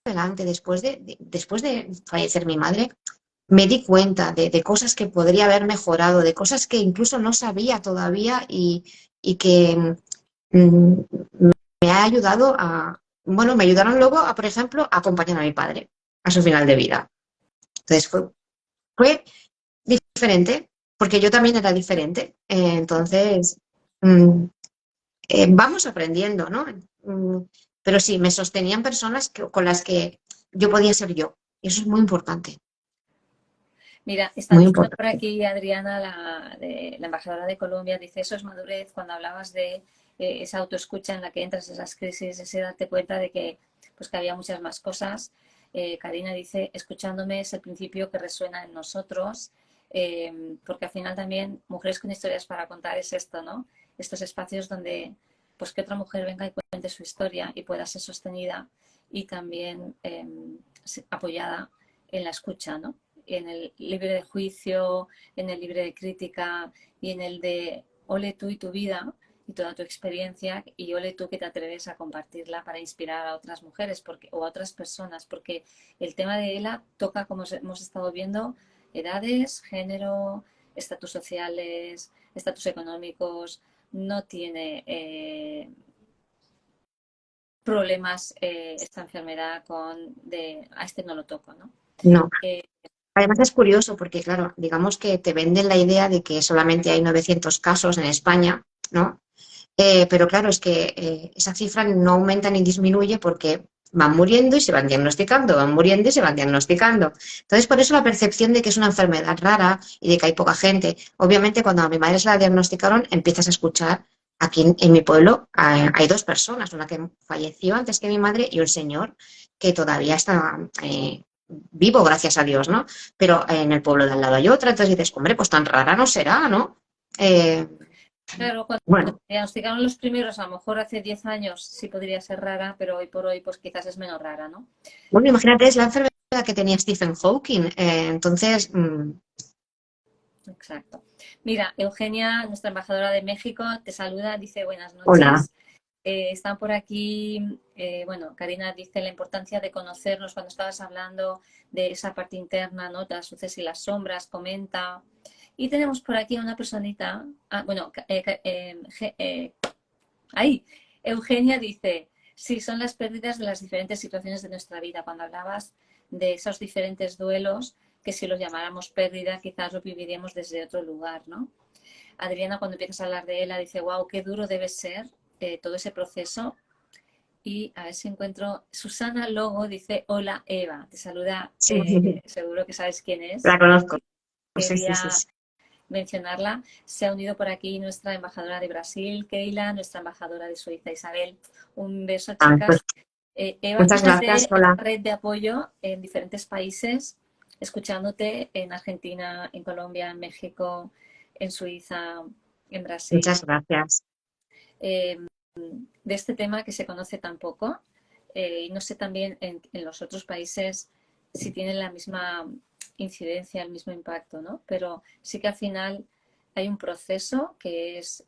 adelante, después de fallecer mi madre, me di cuenta de cosas que podría haber mejorado, de cosas que incluso no sabía todavía y que mm, me ha ayudado bueno, me ayudaron luego a, por ejemplo, a acompañar a mi padre a su final de vida. Entonces fue diferente, porque yo también era diferente. Entonces, mm, vamos aprendiendo, ¿no? Mm, pero sí, me sostenían personas con las que yo podía ser yo. Y eso es muy importante, Mira, está muy diciendo por importante. aquí Adriana, la embajadora de Colombia, dice, eso es madurez cuando hablabas de esa autoescucha en la que entras, esas crisis, ese darte cuenta de que, pues, que había muchas más cosas. Karina dice, escuchándome es el principio que resuena en nosotros, porque al final también Mujeres con historias para contar es esto, ¿no? Estos espacios donde pues que otra mujer venga y cuente su historia y pueda ser sostenida y también apoyada en la escucha, ¿no? En el libre de juicio, en el libre de crítica y en el de ole tú y tu vida y toda tu experiencia, y ole tú que te atreves a compartirla para inspirar a otras mujeres o a otras personas, porque el tema de ELA toca, como hemos estado viendo, edades, género, estatus sociales, estatus económicos, no tiene problemas esta enfermedad a este no lo toco, ¿no? No. Eh, Además es curioso porque, claro, digamos que te venden la idea de que solamente hay 900 casos en España, ¿no? Pero claro, es que esa cifra no aumenta ni disminuye porque van muriendo y se van diagnosticando, van muriendo y se van diagnosticando. Entonces, por eso la percepción de que es una enfermedad rara y de que hay poca gente. Obviamente, cuando a mi madre se la diagnosticaron, empiezas a escuchar, aquí en mi pueblo hay dos personas, una que falleció antes que mi madre y un señor que todavía está vivo, gracias a Dios, ¿no? Pero en el pueblo de al lado hay otra, entonces dices, hombre, pues tan rara no será, ¿no? Eh, claro, cuando te bueno. diagnosticaron los primeros, a lo mejor hace 10 años sí podría ser rara, pero hoy por hoy pues quizás es menos rara, ¿no? Bueno, imagínate, es la enfermedad que tenía Stephen Hawking. Entonces, Exacto. Mira, Eugenia, nuestra embajadora de México, te saluda, dice buenas hola. noches. Están por aquí, bueno, Karina dice la importancia de conocernos cuando estabas hablando de esa parte interna, ¿no? De las luces y las sombras, comenta. Y tenemos por aquí a una personita, bueno, ahí, Eugenia dice, sí, son las pérdidas de las diferentes situaciones de nuestra vida. Cuando hablabas de esos diferentes duelos, que si los llamáramos pérdida, quizás lo viviríamos desde otro lugar, ¿no? Adriana, cuando empiezas a hablar de ella, dice, wow, qué duro debe ser todo ese proceso. Y a ver si encuentro, Susana Logo dice, hola Eva, te saluda, Sí, seguro que sabes quién es. la conozco. Sí, sí, sí, Quería sí. mencionarla. Se ha unido por aquí nuestra embajadora de Brasil, Keila, nuestra embajadora de Suiza, Isabel. Un beso, Pues chicas. Eva, muchas gracias. fíjate la Hola. red de apoyo en diferentes países, escuchándote en Argentina, en Colombia, en México, en Suiza, en Muchas Brasil. gracias. Eh, de este tema que se conoce tan poco y no sé también en los otros países si tienen la misma incidencia, el mismo impacto, ¿no? Pero sí que al final hay un proceso que es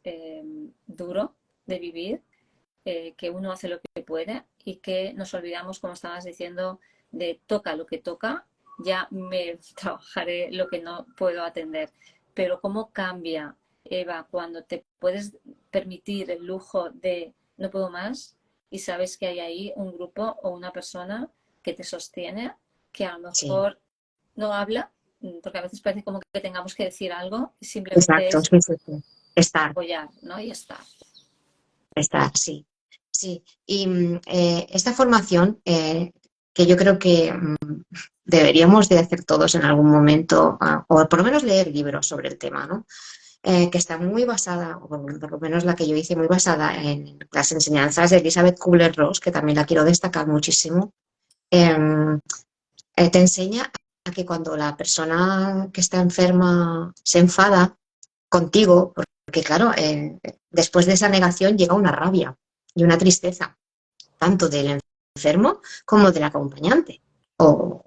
duro de vivir, que uno hace lo que puede y que nos olvidamos, como estabas diciendo, de toca lo que toca, ya me trabajaré lo que no puedo atender. Pero cómo cambia, Eva, cuando te puedes permitir el lujo de no puedo más y sabes que hay ahí un grupo o una persona que te sostiene, que a lo Sí, mejor no habla, porque a veces parece como que tengamos que decir algo y simplemente exacto. es Sí, sí, sí. Estar, apoyar, ¿no? Y estar. estar, sí. Sí. Y esta formación, que yo creo que deberíamos de hacer todos en algún momento, o por lo menos leer libros sobre el tema, ¿no? Que está muy basada, o por lo menos la que yo hice, muy basada en las enseñanzas de Elizabeth Kubler-Ross, que también la quiero destacar muchísimo. Eh, te enseña a que cuando la persona que está enferma se enfada contigo, porque claro, después de esa negación llega una rabia y una tristeza, tanto del enfermo como del acompañante. O,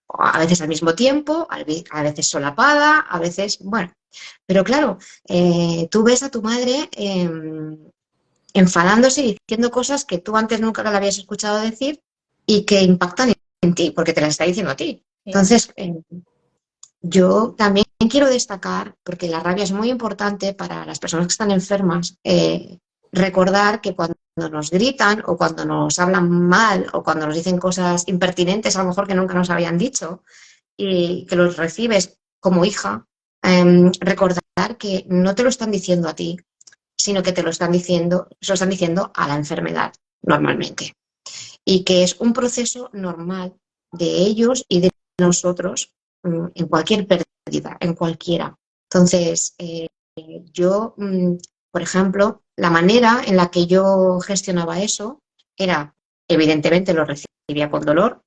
o a veces al mismo tiempo, a veces solapada, a veces, bueno. Pero claro, tú ves a tu madre enfadándose y diciendo cosas que tú antes nunca la habías escuchado decir y que impactan en ti, porque te las está diciendo a ti. Yeah. Entonces, yo también quiero destacar, porque la rabia es muy importante para las personas que están enfermas, recordar que cuando nos gritan o cuando nos hablan mal o cuando nos dicen cosas impertinentes, a lo mejor que nunca nos habían dicho, y que los recibes como hija, recordar que no te lo están diciendo a ti, sino que te lo están diciendo, se lo están diciendo a la enfermedad normalmente. Y que es un proceso normal de ellos y de nosotros en cualquier pérdida, en cualquiera. Entonces, yo, por ejemplo, la manera en la que yo gestionaba eso era, evidentemente lo recibía con dolor,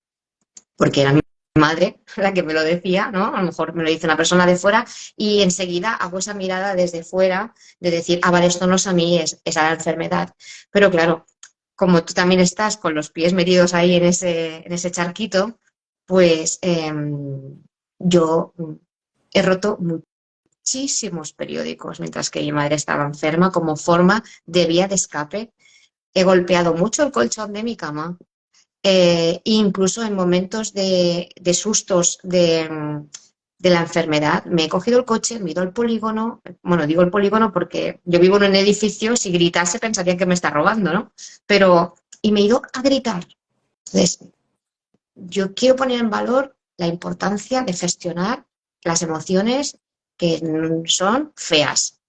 porque era mi madre la que me lo decía, ¿no? A lo mejor me lo dice una persona de fuera y enseguida hago esa mirada desde fuera de decir, ah, vale, esto no es a mí, es a la enfermedad. Pero claro, como tú también estás con los pies metidos ahí en ese charquito, pues yo he roto muchísimos periódicos mientras que mi madre estaba enferma como forma de vía de escape. He golpeado mucho el colchón de mi cama, incluso en momentos de sustos de la enfermedad. Me he cogido el coche, me he ido al polígono. Bueno, digo el polígono porque yo vivo en un edificio, si gritase pensarían que me está robando, ¿no? Pero, y me he ido a gritar. Entonces, yo quiero poner en valor la importancia de gestionar las emociones que son feas,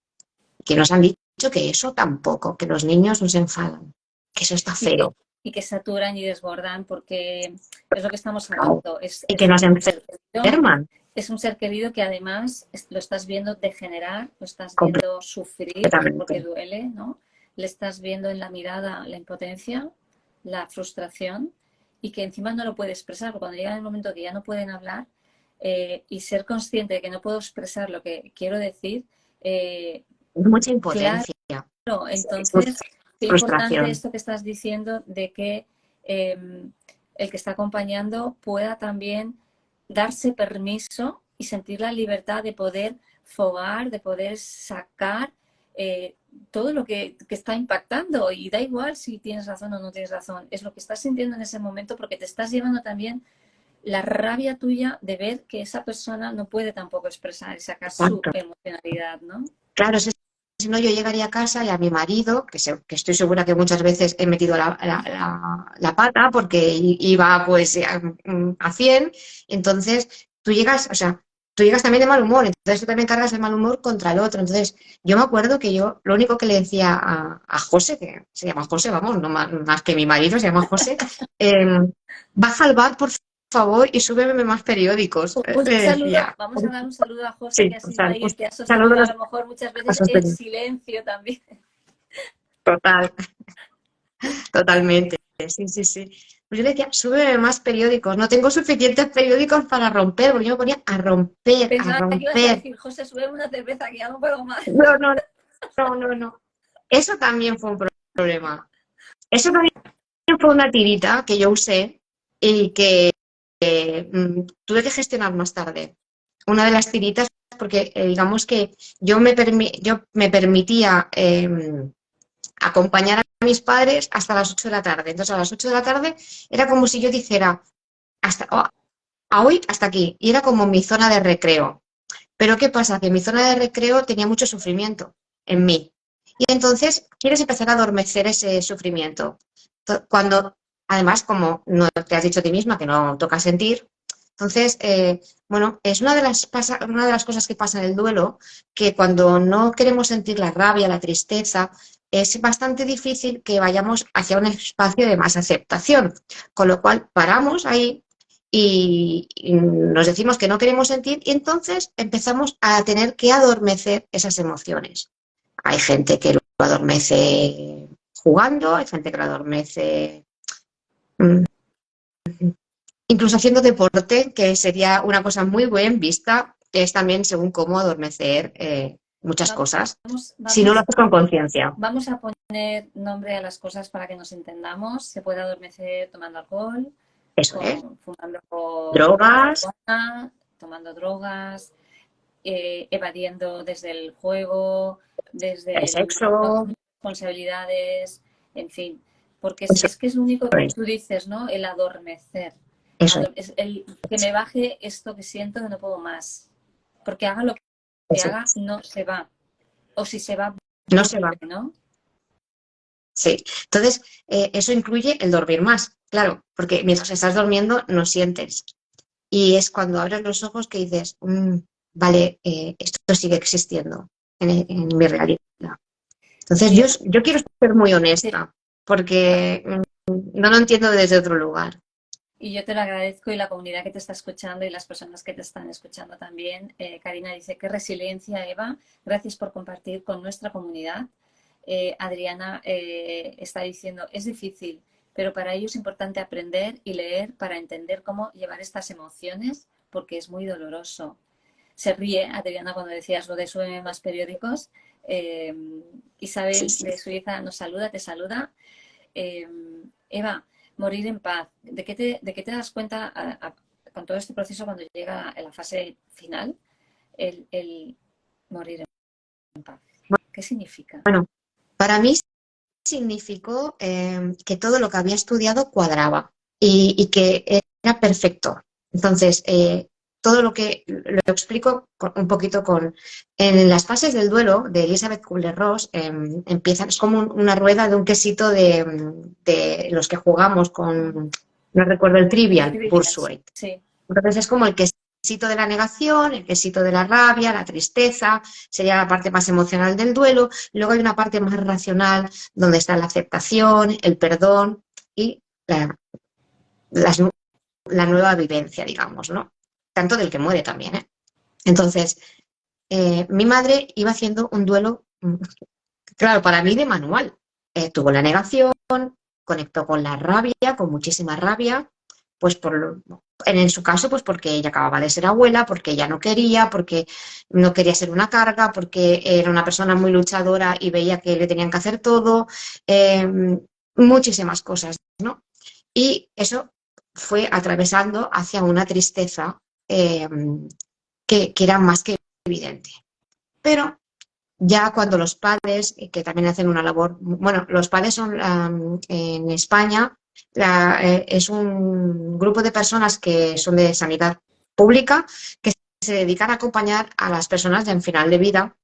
que nos han dicho que eso tampoco, que los niños nos enfadan, que eso está Y que, feo, y que saturan y desbordan porque es lo que estamos hablando. y que nos Un ser querido, enferman es un ser querido que además lo estás viendo degenerar, lo estás viendo sufrir porque completamente. duele, ¿no? Le estás viendo en la mirada la impotencia, la frustración y que encima no lo puede expresar. Porque cuando llega el momento que ya no pueden hablar y ser consciente de que no puedo expresar lo que quiero decir, Mucha claro, impotencia, es entonces, qué importante frustración. esto que estás diciendo de que el que está acompañando pueda también darse permiso y sentir la libertad de poder fogar, de poder sacar todo lo que está impactando. Y da igual si tienes razón o no tienes razón, es lo que estás sintiendo en ese momento porque te estás llevando también la rabia tuya de ver que esa persona no puede tampoco expresar y sacar su Exacto. emocionalidad, ¿no? Claro, si no, yo llegaría a casa y a mi marido, que estoy segura que muchas veces he metido la pata porque iba pues a 100, entonces tú llegas, o sea, tú llegas también de mal humor, entonces tú también cargas el mal humor contra el otro. Entonces, yo me acuerdo que yo lo único que le decía a José, que se llama José, vamos, no más que mi marido, se llama José, baja al bar, por favor, y súbeme más periódicos. Un Le saludo, decía, vamos a dar un saludo a José, sí, que ha sido ahí un el que ha saludo sostenido a lo mejor muchas a veces el sostener. silencio también. Total. Totalmente, sí, sí, sí. Pues yo le decía, súbeme más periódicos, no tengo suficientes periódicos para romper, porque yo me ponía a romper, a Pensaba que ibas a romper. decir, José, sube una cerveza que ya no puedo más. No, no, no, no, no. Eso también fue un problema. Eso también fue una tirita que yo usé y que tuve que gestionar más tarde. Una de las tiritas, porque digamos que yo me permitía acompañar a mis padres hasta las 8 de la tarde. Entonces, a las 8 de la tarde era como si yo dijera, hasta, a hoy hasta aquí. Y era como mi zona de recreo. Pero ¿qué pasa? Que mi zona de recreo tenía mucho sufrimiento en mí. Y entonces quieres empezar a adormecer ese sufrimiento. Cuando, además, como no te has dicho a ti misma que no toca sentir, entonces, bueno, es una de las cosas que pasa en el duelo, que cuando no queremos sentir la rabia, la tristeza, es bastante difícil que vayamos hacia un espacio de más aceptación. Con lo cual, paramos ahí y nos decimos que no queremos sentir y entonces empezamos a tener que adormecer esas emociones. Hay gente que lo adormece jugando, hay gente que lo adormece mm, incluso haciendo deporte, que sería una cosa muy bien vista, que es también según cómo adormecer muchas cosas, Vamos, si no lo vamos, haces con conciencia. vamos a poner nombre a las cosas para que nos entendamos. Se puede adormecer tomando alcohol, Eso es. fumando Drogas, marihuana, tomando drogas, evadiendo desde el juego, el desde no sexo, asumir responsabilidades, en fin. Porque eso es que es lo único que es. tú dices, ¿no? El adormecer. Eso Es el que me baje esto que siento que no puedo más. Porque haga lo que es. haga, no se va. O si se va, No se va. vuelve, ¿no? Sí, entonces eso incluye el dormir más, claro, porque mientras estás durmiendo no sientes. Y es cuando abres los ojos que dices, vale, esto sigue existiendo en mi realidad. Entonces Y yo quiero ser muy honesta, porque no lo entiendo desde otro lugar. Y yo te lo agradezco y la comunidad que te está escuchando y las personas que te están escuchando también. Karina dice, qué resiliencia, Eva. Gracias por compartir con nuestra comunidad. Adriana está diciendo, es difícil, pero para ello es importante aprender y leer para entender cómo llevar estas emociones, porque es muy doloroso. Se ríe Adriana cuando decías lo de sube más periódicos. Eh, Sí, Isabel sí. de Suiza nos saluda, te saluda. Eh, Eva, morir en paz. De qué te das cuenta con todo este proceso cuando llega a la fase final? El morir en paz? ¿Qué significa? Bueno, para mí significó que todo lo que había estudiado cuadraba y que era perfecto. Entonces, todo lo que lo explico un poquito en las fases del duelo de Elizabeth Kubler-Ross, empiezan, es como una rueda de un quesito de los que jugamos con, no recuerdo el Trivial Pursuit. Sí. Entonces es como el quesito de la negación, el quesito de la rabia, la tristeza, sería la parte más emocional del duelo. Luego hay una parte más racional donde está la aceptación, el perdón y las la nueva vivencia, digamos, ¿no? Tanto del que muere también, ¿eh? Entonces, mi madre iba haciendo un duelo, claro, para mí de manual. Tuvo la negación, conectó con la rabia, con muchísima rabia, pues en su caso, pues porque ella acababa de ser abuela, porque ella no quería, porque no quería ser una carga, porque era una persona muy luchadora y veía que le tenían que hacer todo, muchísimas cosas, ¿no? Y eso fue atravesando hacia una tristeza que era más que evidente. Pero ya cuando los padres, que también hacen una labor, bueno, los padres son en España, es un grupo de personas que son de sanidad pública, que se dedican a acompañar a las personas en final de vida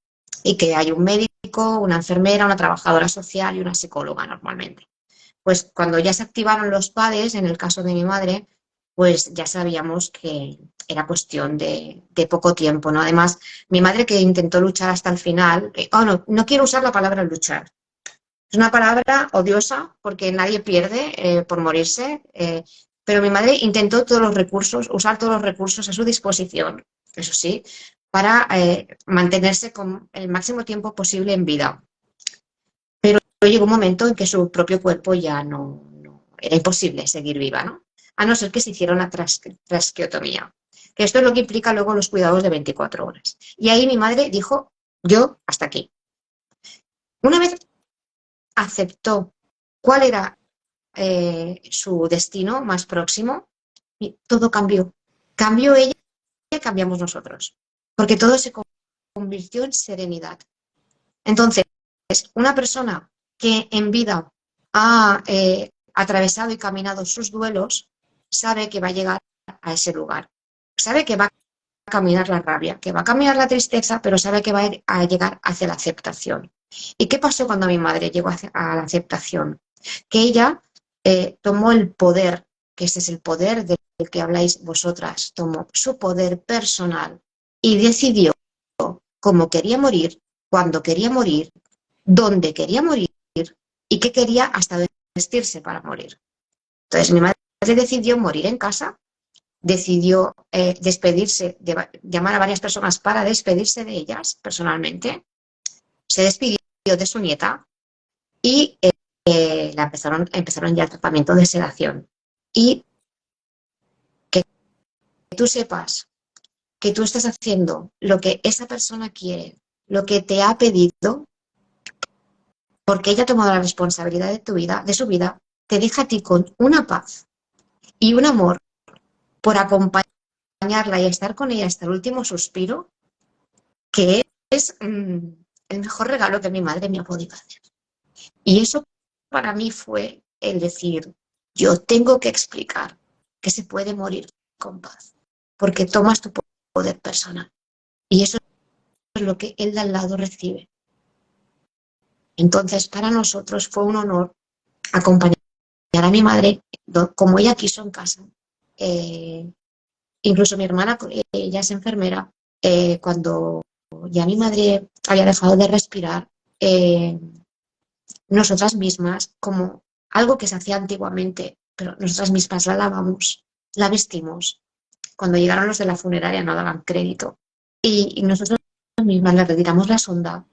y que hay un médico, una enfermera, una trabajadora social y una psicóloga normalmente. Pues cuando ya se activaron los padres, en el caso de mi madre, pues ya sabíamos que era cuestión de poco tiempo, ¿no? Además, mi madre que intentó luchar hasta el final, no quiero usar la palabra luchar, es una palabra odiosa porque nadie pierde por morirse, pero mi madre intentó todos los recursos, usar todos los recursos a su disposición, eso sí, para mantenerse con el máximo tiempo posible en vida. Pero llegó un momento en que su propio cuerpo ya no era imposible seguir viva, ¿no? A no ser que se hiciera una trasqueotomía. Que esto es lo que implica luego los cuidados de 24 horas. Y ahí mi madre dijo, yo hasta aquí. Una vez aceptó cuál era su destino más próximo, y todo cambió. Cambió ella y cambiamos nosotros. Porque todo se convirtió en serenidad. Entonces, una persona que en vida ha atravesado y caminado sus duelos, sabe que va a llegar a ese lugar. Sabe que va a caminar la rabia, que va a caminar la tristeza, pero sabe que va a llegar hacia la aceptación. ¿Y qué pasó cuando mi madre llegó a la aceptación? Que ella tomó el poder, que ese es el poder del que habláis vosotras, tomó su poder personal y decidió cómo quería morir, cuándo quería morir, dónde quería morir y qué quería hasta vestirse para morir. Entonces mi madre decidió morir en casa, decidió despedirse, llamar a varias personas para despedirse de ellas personalmente, se despidió de su nieta y empezaron ya el tratamiento de sedación. Y que tú sepas que tú estás haciendo lo que esa persona quiere, lo que te ha pedido, porque ella ha tomado la responsabilidad de tu vida, de su vida, te deja a ti con una paz y un amor por acompañarla y estar con ella hasta el último suspiro, que es el mejor regalo que mi madre me ha podido hacer. Y eso para mí fue el decir, yo tengo que explicar que se puede morir con paz, porque tomas tu poder personal. Y eso es lo que el de al lado recibe. Entonces, para nosotros fue un honor acompañar a mi madre como ella quiso en casa. Incluso mi hermana, ella es enfermera, cuando ya mi madre había dejado de respirar, nosotras mismas, como algo que se hacía antiguamente, pero nosotras mismas la lavamos, la vestimos. Cuando llegaron los de la funeraria no daban crédito. Y nosotras mismas le retiramos la sonda.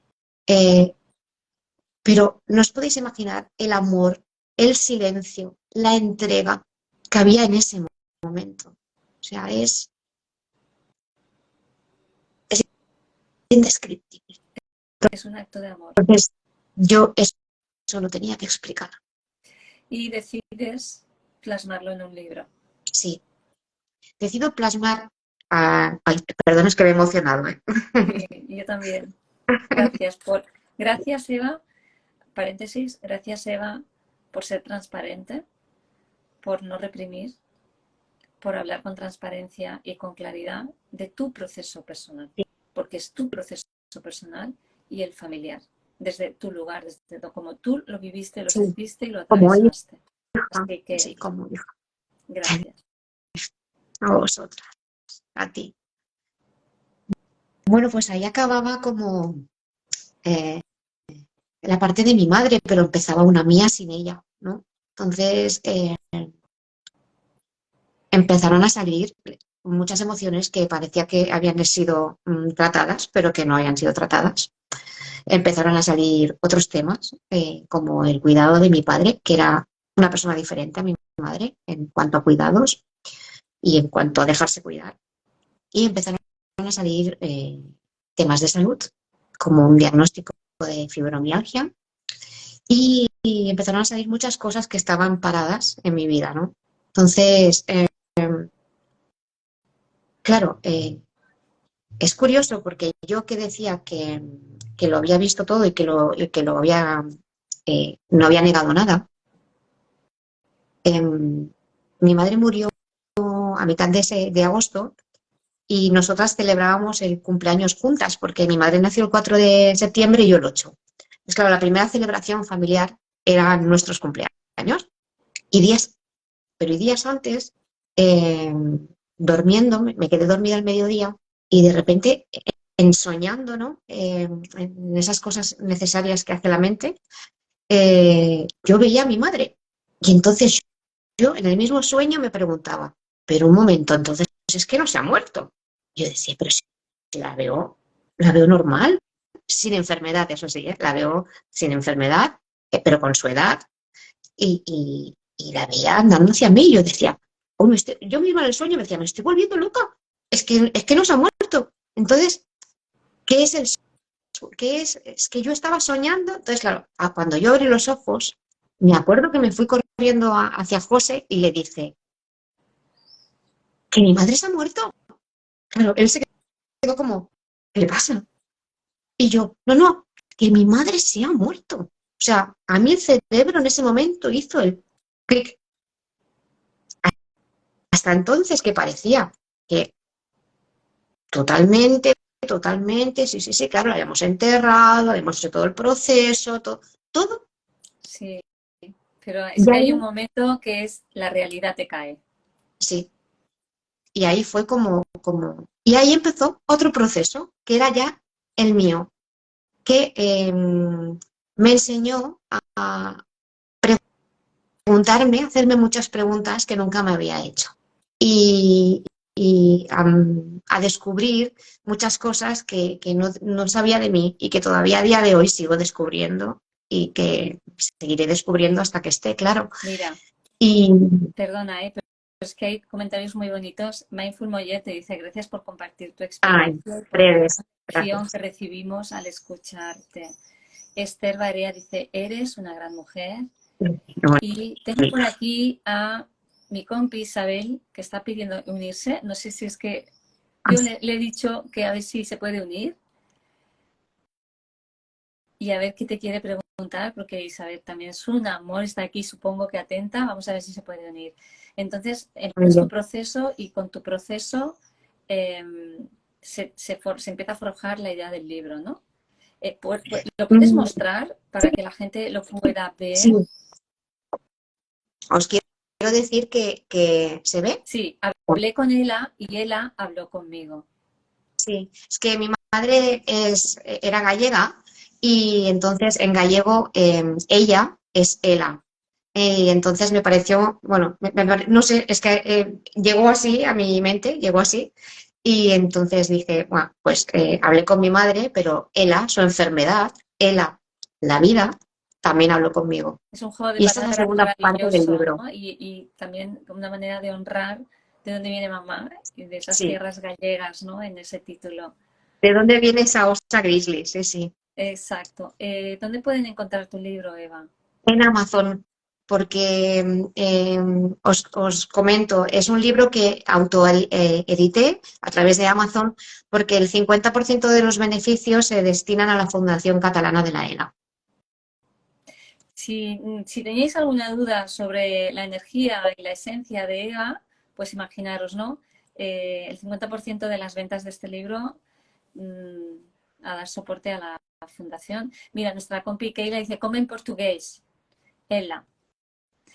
Pero no os podéis imaginar el amor, el silencio, la entrega que había en ese momento. O sea, es indescriptible. Es un acto de amor. Entonces, yo eso lo tenía que explicar. Y decides plasmarlo en un libro. Sí. Decido plasmar Ay, perdón, es que me he emocionado, ¿eh? Sí, yo también. Gracias, Eva, paréntesis, gracias, Eva, por ser transparente, por no reprimir, por hablar con transparencia y con claridad de tu proceso personal, porque es tu proceso personal y el familiar, desde tu lugar, desde como tú lo viviste, lo Sí, sentiste y lo como hija, atravesaste. Así que, sí, como hija. gracias. A vosotras, a ti. Bueno, pues ahí acababa como eh, la parte de mi madre, pero empezaba una mía sin ella, ¿no? Entonces empezaron a salir muchas emociones que parecía que habían sido tratadas, pero que no habían sido tratadas. Empezaron a salir otros temas, como el cuidado de mi padre, que era una persona diferente a mi madre en cuanto a cuidados y en cuanto a dejarse cuidar. Y empezaron a salir temas de salud, como un diagnóstico de fibromialgia, y empezaron a salir muchas cosas que estaban paradas en mi vida, ¿no? Entonces, claro, es curioso porque yo que decía que lo había visto todo y que lo había, no había negado nada, mi madre murió a mitad de agosto y nosotras celebrábamos el cumpleaños juntas porque mi madre nació el 4 de septiembre y yo el 8. Pues claro, la primera celebración familiar eran nuestros cumpleaños y días antes, eh, durmiendo, me quedé dormida al mediodía y de repente, ensoñando, ¿no? En esas cosas necesarias que hace la mente, yo veía a mi madre. Y entonces yo en el mismo sueño me preguntaba, pero un momento, entonces es que no se ha muerto. Yo decía, pero si la veo normal, sin enfermedad, eso sí, ¿eh? La veo sin enfermedad, pero con su edad, y la veía andando hacia mí. Yo decía, oh, yo misma en el sueño me decía, me estoy volviendo loca, es que no se ha muerto. Entonces, ¿qué es qué es? Es que yo estaba soñando. Entonces, claro, cuando yo abrí los ojos, me acuerdo que me fui corriendo hacia José y le dije, que mi madre se ha muerto. Claro, él se quedó como, ¿qué le pasa? Y yo, no, que mi madre se ha muerto. O sea, a mí el cerebro en ese momento hizo el clic. Hasta entonces que parecía que totalmente, sí, claro, la habíamos enterrado, habíamos hecho todo el proceso, todo. Sí, pero es Y que hay un ahí, momento que es la realidad te cae. sí, y ahí fue y ahí empezó otro proceso, que era ya el mío, que me enseñó a preguntarme, a hacerme muchas preguntas que nunca me había hecho. Y, a descubrir muchas cosas que no sabía de mí y que todavía a día de hoy sigo descubriendo y que seguiré descubriendo hasta que esté, claro. Mira, Y, perdona, pero es que hay comentarios muy bonitos. Mindful Mollet te dice gracias por compartir tu ay, experiencia y por la breves, emoción gracias. que recibimos al escucharte. Esther Barea dice, eres una gran mujer. Bueno, Y tengo por aquí a mi compi Isabel, que está pidiendo unirse. No sé si es que yo le he dicho que a ver si se puede unir y a ver qué te quiere preguntar, porque Isabel también es un amor, está aquí, supongo que atenta. Vamos a ver si se puede unir. Entonces, es tu proceso y con tu proceso eh, se empieza a forjar la idea del libro, ¿no? ¿Lo puedes mostrar sí, para que la gente lo pueda ver? sí, os quiero decir que se ve. Sí, hablé con ella y ella habló conmigo. Sí, es que mi madre era gallega y entonces en gallego ella es Ela. Y entonces me pareció, bueno, no sé, es que llegó así a mi mente, llegó así. Y entonces dije, bueno, pues hablé con mi madre, pero Ela, su enfermedad, Ela, la vida, también habló conmigo. Es un juego de Y esta es la palabras segunda parte del maravilloso, libro. ¿no? Y también una manera de honrar de dónde viene mamá y de esas Sí. tierras gallegas, ¿no? En ese título. ¿De dónde viene esa osa grizzly? Sí, sí. Exacto. ¿Dónde pueden encontrar tu libro, Eva? En Amazon. porque os comento, es un libro que autoedité a través de Amazon, porque el 50% de los beneficios se destinan a la Fundación Catalana de la ELA. Si teníais alguna duda sobre la energía y la esencia de Eva, pues imaginaros, ¿no? El 50% de las ventas de este libro a dar soporte a la fundación. Mira, nuestra compi Keila dice, come en portugués. Ella.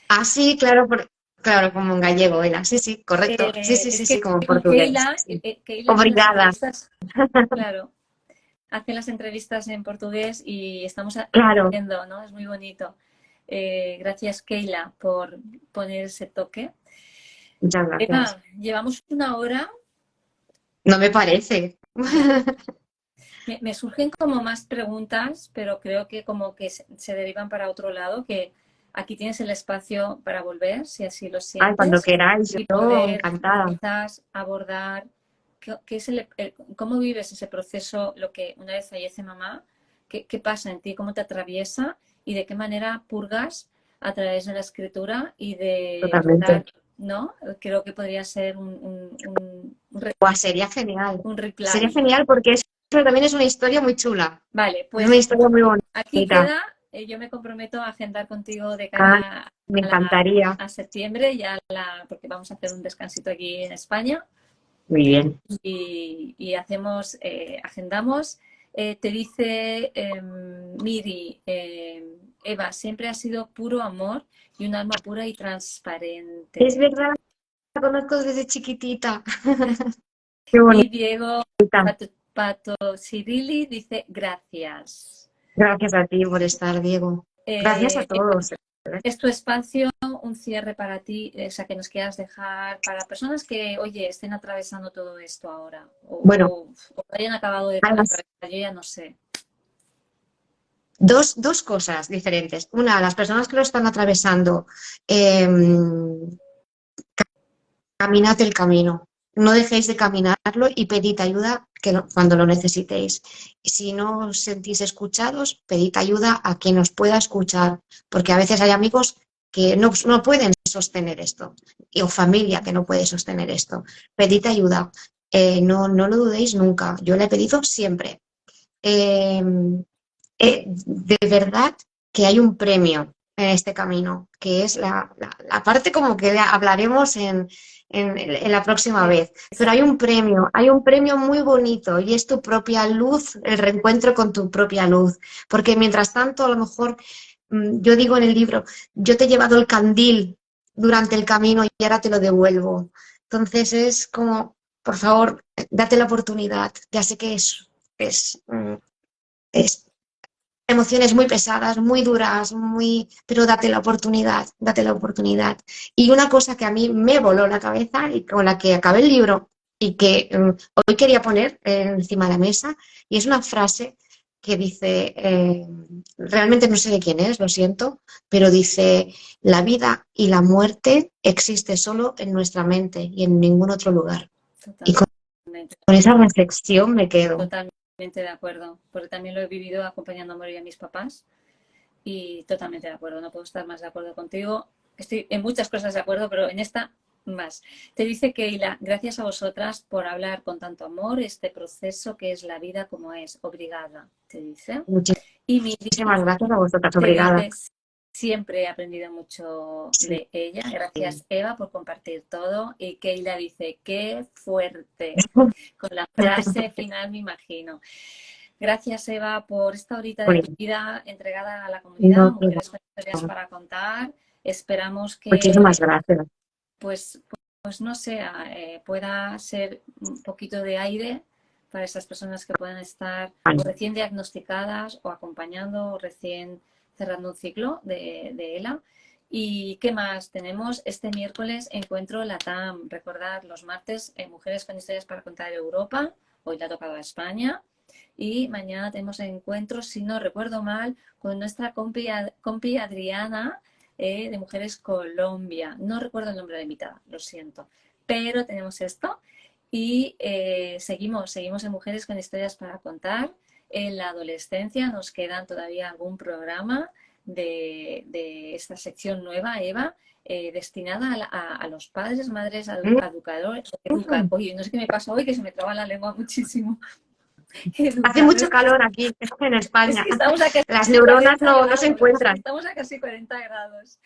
Ah, sí, claro, claro, como en gallego era. Sí, sí, correcto. Sí, sí, Es sí, que sí, como en con portugués. Sí. Keila hace las Obrigada. entrevistas, claro, hace las entrevistas en portugués y estamos Claro, aprendiendo, ¿no? Es muy bonito. Gracias, Keila, por poner ese toque. muchas gracias. Eva, llevamos una hora, No me parece. ya. Me surgen como más preguntas, pero creo que como que se derivan para otro lado, que aquí tienes el espacio para volver, si así lo Ay, cuando sientes, queráis, y yo poder encantada. quizás abordar qué es cómo vives ese proceso, lo que una vez fallece mamá, qué pasa en ti, cómo te atraviesa y de qué manera purgas a través de la escritura y de Totalmente. dar, ¿no? Creo que podría ser Buah, sería genial. un Sería reply. genial porque eso también es una historia muy chula. Vale, Es una pues historia muy aquí bonita. queda, yo me comprometo a agendar contigo de Ah, cara me encantaría. a septiembre, porque vamos a hacer un descansito aquí en España Muy bien. y hacemos, agendamos. Te dice Miri, Eva, siempre ha sido puro amor y un alma pura y transparente. Es verdad, la conozco desde chiquitita. Qué Y bonita. Diego Pato Cirili dice gracias. Gracias a ti por estar, Diego. Gracias a Eva, todos. es tu espacio, un cierre para ti, o sea, que nos quieras dejar para personas que, oye, estén atravesando todo esto ahora Bueno, o hayan acabado de además, atravesar, yo ya no sé. dos cosas diferentes. Una, las personas que lo están atravesando, eh, caminad el camino. No dejéis de caminarlo y pedid ayuda cuando lo necesitéis. Si no os sentís escuchados, pedid ayuda a quien os pueda escuchar, porque a veces hay amigos que no pueden sostener esto, o familia que no puede sostener esto. Pedid ayuda. No lo dudéis nunca. Yo le he pedido siempre. Eh, de verdad que hay un premio en este camino, que es la parte como que hablaremos en la próxima vez. Pero hay un premio muy bonito y es tu propia luz, el reencuentro con tu propia luz. Porque mientras tanto, a lo mejor, yo digo en el libro, yo te he llevado el candil durante el camino y ahora te lo devuelvo. Entonces es como, por favor, date la oportunidad. Ya sé que es emociones muy pesadas, muy duras, pero date la oportunidad, date la oportunidad. Y una cosa que a mí me voló la cabeza y con la que acabé el libro y que hoy quería poner encima de la mesa, y es una frase que dice, realmente no sé de quién es, lo siento, pero dice, la vida y la muerte existe solo en nuestra mente y en ningún otro lugar. Y Totalmente, con esa reflexión me quedo. totalmente de acuerdo, porque también lo he vivido acompañando a morir a mis papás y totalmente de acuerdo, no puedo estar más de acuerdo contigo. Estoy en muchas cosas de acuerdo, pero en esta más. Te dice Keila, gracias a vosotras por hablar con tanto amor este proceso que es la vida como es. Obrigada, te dice. Y Miri Muchísimas gracias a vosotras, te obrigada. dice, siempre he aprendido mucho Sí. de ella. Gracias, Eva, por compartir todo. Y Keila dice, qué fuerte. Con la frase final, me imagino. Gracias, Eva, por esta horita de tu Bonito. vida entregada a la comunidad, No, pero Mujeres con Historias para Contar. Esperamos muchísimas que, gracias. pues, pues no sé, pueda ser un poquito de aire para esas personas que puedan estar o Vale. recién diagnosticadas o acompañando o recién cerrando un ciclo de ELA. ¿Y qué más? Tenemos este miércoles encuentro LATAM. Recordad, los martes Mujeres con Historias para Contar Europa. Hoy le ha tocado a España. Y mañana tenemos encuentros, si no recuerdo mal, con nuestra compi Adriana de Mujeres Colombia. No recuerdo el nombre de la invitada, lo siento. Pero tenemos esto y seguimos en Mujeres con Historias para Contar. En la adolescencia nos quedan todavía algún programa de esta sección nueva, Eva, destinada a los padres, madres, Mm. educadores. Oye, no sé qué me pasa hoy, que se me traba la lengua muchísimo. Hace mucho Educadores. calor aquí, en Es España. que estamos a Las casi neuronas 40 no se grados. Es que encuentran. estamos a casi 40 grados.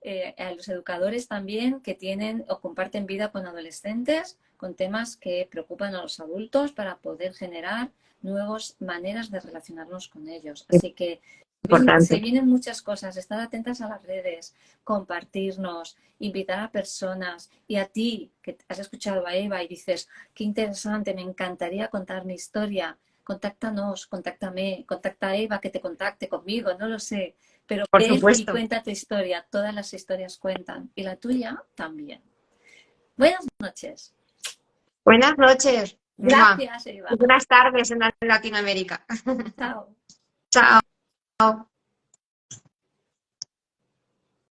Eh, a los educadores también que tienen o comparten vida con adolescentes, con temas que preocupan a los adultos para poder generar nuevas maneras de relacionarnos con ellos. Así que se Importante. vienen muchas cosas, estar atentas a las redes, compartirnos, invitar a personas y a ti que has escuchado a Eva y dices, qué interesante, me encantaría contar mi historia. Contáctanos, contáctame, contacta a Eva que te contacte conmigo, no lo sé, pero Por ven y supuesto. cuenta tu historia, todas las historias cuentan y la tuya también. Buenas noches. Buenas noches. ¡Mua! Gracias, Eva. Buenas tardes en Latinoamérica. Chao. Chao.